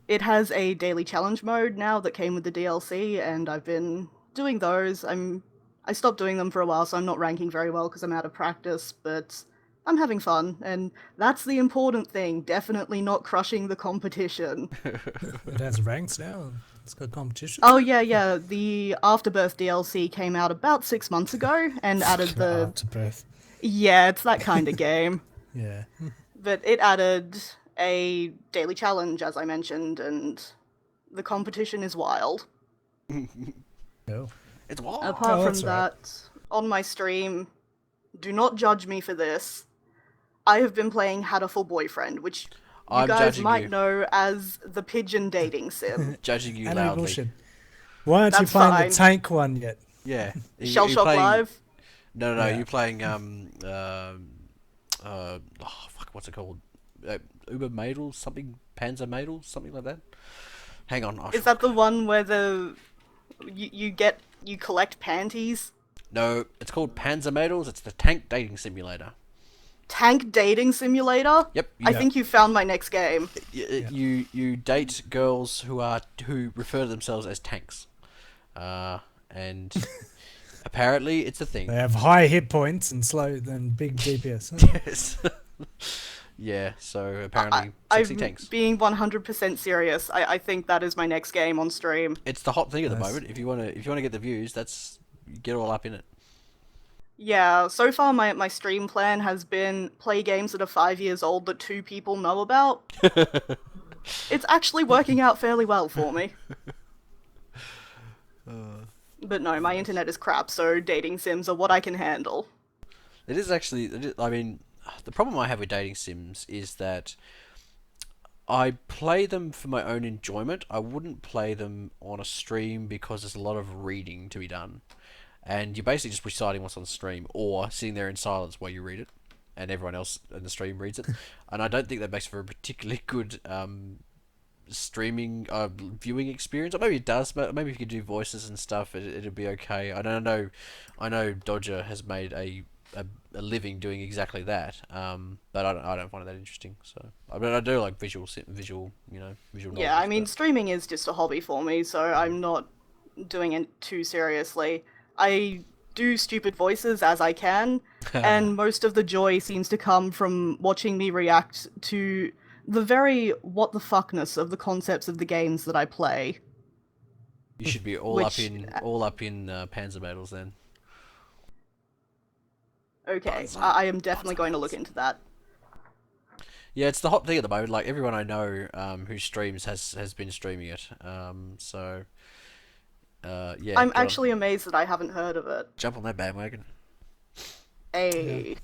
It has a daily challenge mode now that came with the DLC, and I've been doing those. I stopped doing them for a while, so I'm not ranking very well because I'm out of practice, but I'm having fun, and that's the important thing. Definitely not crushing the competition. It has ranks now. It's got competition. Oh yeah. The Afterbirth DLC came out about 6 months ago and added the Afterbirth. yeah, it's that kind of game. Yeah. But it added a daily challenge, as I mentioned, and the competition is wild. No. It's wild. Apart Oh, from that's right. that, on my stream, do not judge me for this. I have been playing Hatterful Boyfriend, which you I'm guys judging might you. know as the pigeon dating sim. Judging you Animal loudly. bullshit. Why aren't you That's playing fine. the tank one yet? Yeah. Shell Shock Live. No, Yeah. you're playing fuck, what's it called? Uber Madels, something Panzer Madels, something like that. Hang on. Is that the one where you collect panties? No, it's called Panzer Madels. It's the tank dating simulator. Tank dating simulator? Yep. I think you found my next game. You date girls who refer to themselves as tanks, and apparently it's a thing. They have high hit points and and big DPS. Yes. Yeah. So apparently, I'm sexy tanks. being 100% serious. I think that is my next game on stream. It's the hot thing at the Nice. moment. If you wanna get the views, get all up in it. Yeah, so far my stream plan has been play games that are 5 years old that 2 people know about. It's actually working out fairly well for me. But no, my internet is crap, so dating sims are what I can handle. It is actually. I mean, the problem I have with dating sims is that I play them for my own enjoyment. I wouldn't play them on a stream because there's a lot of reading to be done. And you're basically just reciting what's on stream or sitting there in silence while you read it and everyone else in the stream reads it. And I don't think that makes for a particularly good streaming viewing experience. Or maybe it does, but maybe if you could do voices and stuff, it'd be okay. I know Dodger has made a living doing exactly that, but I don't find it that interesting. So I mean, I do like visual visual Yeah, novels, I mean, but- streaming is just a hobby for me, so I'm not doing it too seriously. I do stupid voices as I can, and most of the joy seems to come from watching me react to the very what the fuckness of the concepts of the games that I play. You should be all up in Panzer Battles then. Okay, I am definitely going to look into that. Yeah, it's the hot thing at the moment. Like everyone I know who streams has been streaming it. Yeah. I'm go on. actually amazed that I haven't heard of it. Jump on that bandwagon. Hey.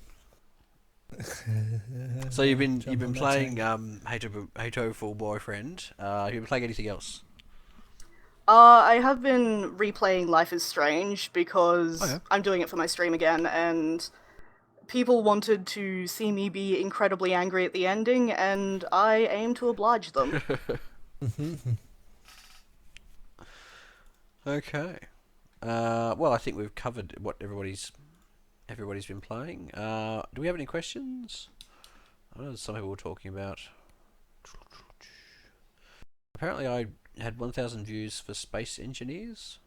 So you've been Jump on that playing Hato Full Boyfriend. Have you been playing anything else? I have been replaying Life is Strange because Oh, yeah. I'm doing it for my stream again, and people wanted to see me be incredibly angry at the ending, and I aim to oblige them. Okay. Well, I think we've covered what everybody's been playing. Do we have any questions? I know some people were talking about. Apparently, I had 1,000 views for Space Engineers,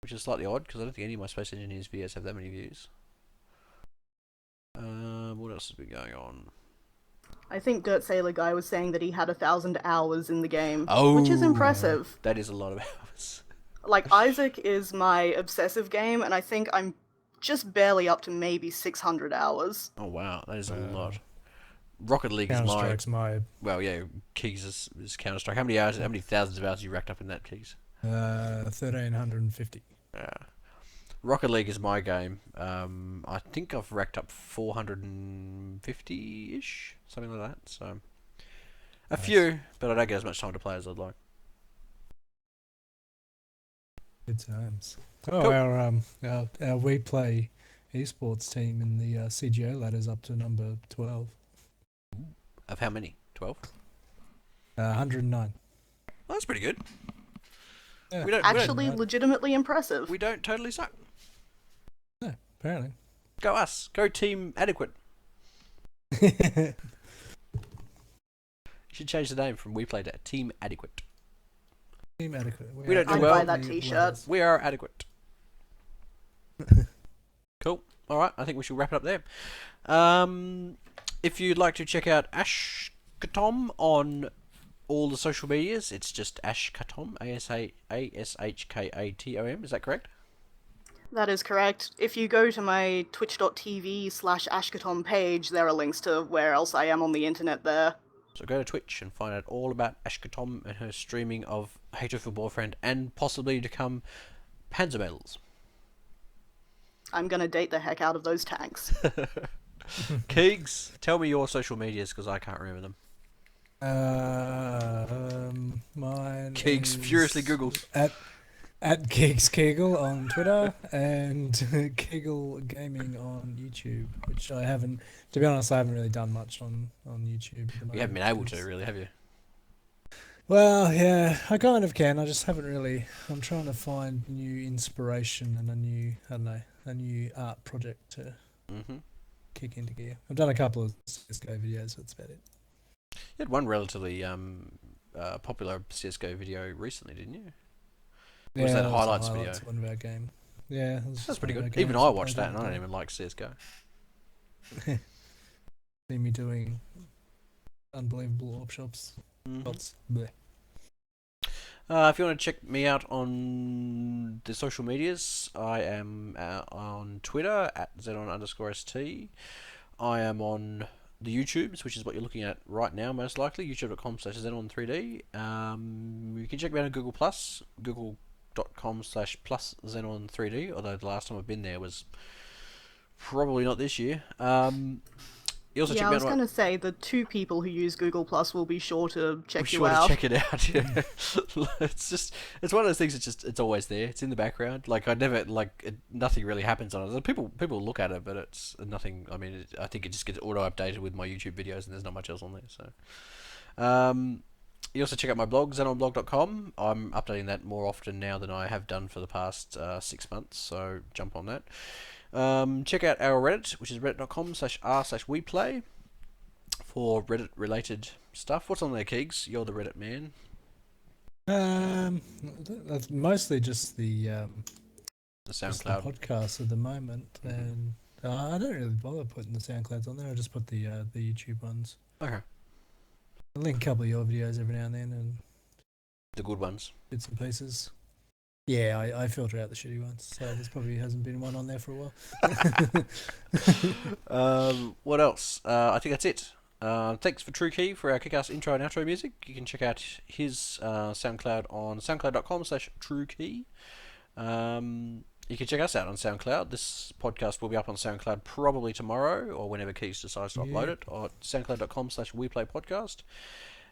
which is slightly odd because I don't think any of my Space Engineers videos have that many views. What else has been going on? I think Dirt Sailor Guy was saying that he had 1,000 hours in the game, Oh, which is impressive. That is a lot of hours. Like, Isaac is my obsessive game, and I think I'm just barely up to maybe 600 hours. Oh wow, that is a lot. Rocket League is Counter my Strike's my well, yeah. Keegz is Counter Strike. How many hours? How many thousands of hours you racked up in that, Keegz? 1,350. Yeah. Rocket League is my game. I think I've racked up 450-ish, something like that. So a few, but I don't get as much time to play as I'd like. Good times. Oh, Cool. our WePlay esports team in the CGO ladder's up to number 12. Of how many? 12. 109. Well, that's pretty good. We don't Actually, legitimately impressive. we don't totally suck. No, apparently. Go us. Go Team Adequate. You should change the name from WePlay to Team Adequate. Team Adequate. We don't do I'd well. buy that t-shirt. We are adequate. Cool. All right. I think we should wrap it up there. If you'd like to check out Ashkatom on all the social medias, it's just Ashkatom, ASHKATOM. Is that correct? That is correct. If you go to my twitch.tv/Ashkatom page, there are links to where else I am on the internet there. So go to Twitch and find out all about Ashkatom and her streaming of Hatred for Boyfriend and possibly to come Panzer medals. I'm gonna date the heck out of those tanks. Keegz, tell me your social medias because I can't remember them. Mine Keegz is furiously Googles. At Keegz Kegel on Twitter and Kegel Gaming on YouTube, which I haven't, to be honest, I haven't really done much on YouTube. You haven't been able to, really, have you? Well, yeah, I kind of can. I just haven't really. I'm trying to find new inspiration and a new art project to kick into gear. I've done a couple of CSGO videos, that's about it. You had one relatively popular CSGO video recently, didn't you? Or was that that highlights the video? One of our game. Yeah, That's pretty good. Even I watched that and I don't even like CSGO. See me doing unbelievable op shops. Bleh. If you want to check me out on the social medias, I am on Twitter at Xenon_ST. I am on the YouTubes, which is what you're looking at right now, most likely, youtube.com/Xenon3D. You can check me out on Google+, google.com/+Xenon3D, although the last time I've been there was probably not this year. You also check I me was out going to say, the 2 people who use Google Plus will be sure to check you sure out. to check it out. Yeah. it's one of those things. It's always there. It's in the background. Like nothing really happens on it. People look at it, but it's nothing. I mean, I think it just gets auto updated with my YouTube videos, and there's not much else on there. So, you also check out my blog, xenonblog.com. I'm updating that more often now than I have done for the past 6 months. So jump on that. Check out our Reddit, which is reddit.com/r/WePlay for Reddit related stuff. What's on there, Keegz? You're the Reddit man. That's mostly just the SoundCloud podcast at the moment, and I don't really bother putting the SoundClouds on there. I just put the YouTube ones. Okay. I link a couple of your videos every now and then, and The good ones. bits and pieces. Yeah, I filter out the shitty ones, so there's probably hasn't been one on there for a while. What else? I think that's it. Thanks for True Key for our kick-ass intro and outro music. You can check out his SoundCloud on soundcloud.com/TrueKey. You can check us out on SoundCloud. This podcast will be up on SoundCloud probably tomorrow or whenever Keegz decides to upload it, or soundcloud.com/WePlay Podcast.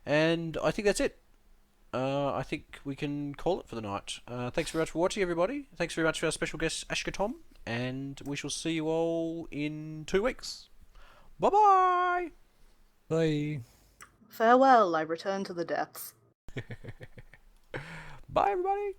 And I think that's it. I think we can call it for the night. Thanks very much for watching, everybody. Thanks very much for our special guest, Ashkatom. And we shall see you all in 2 weeks. Bye-bye! Bye. Farewell, I return to the depths. Bye, everybody!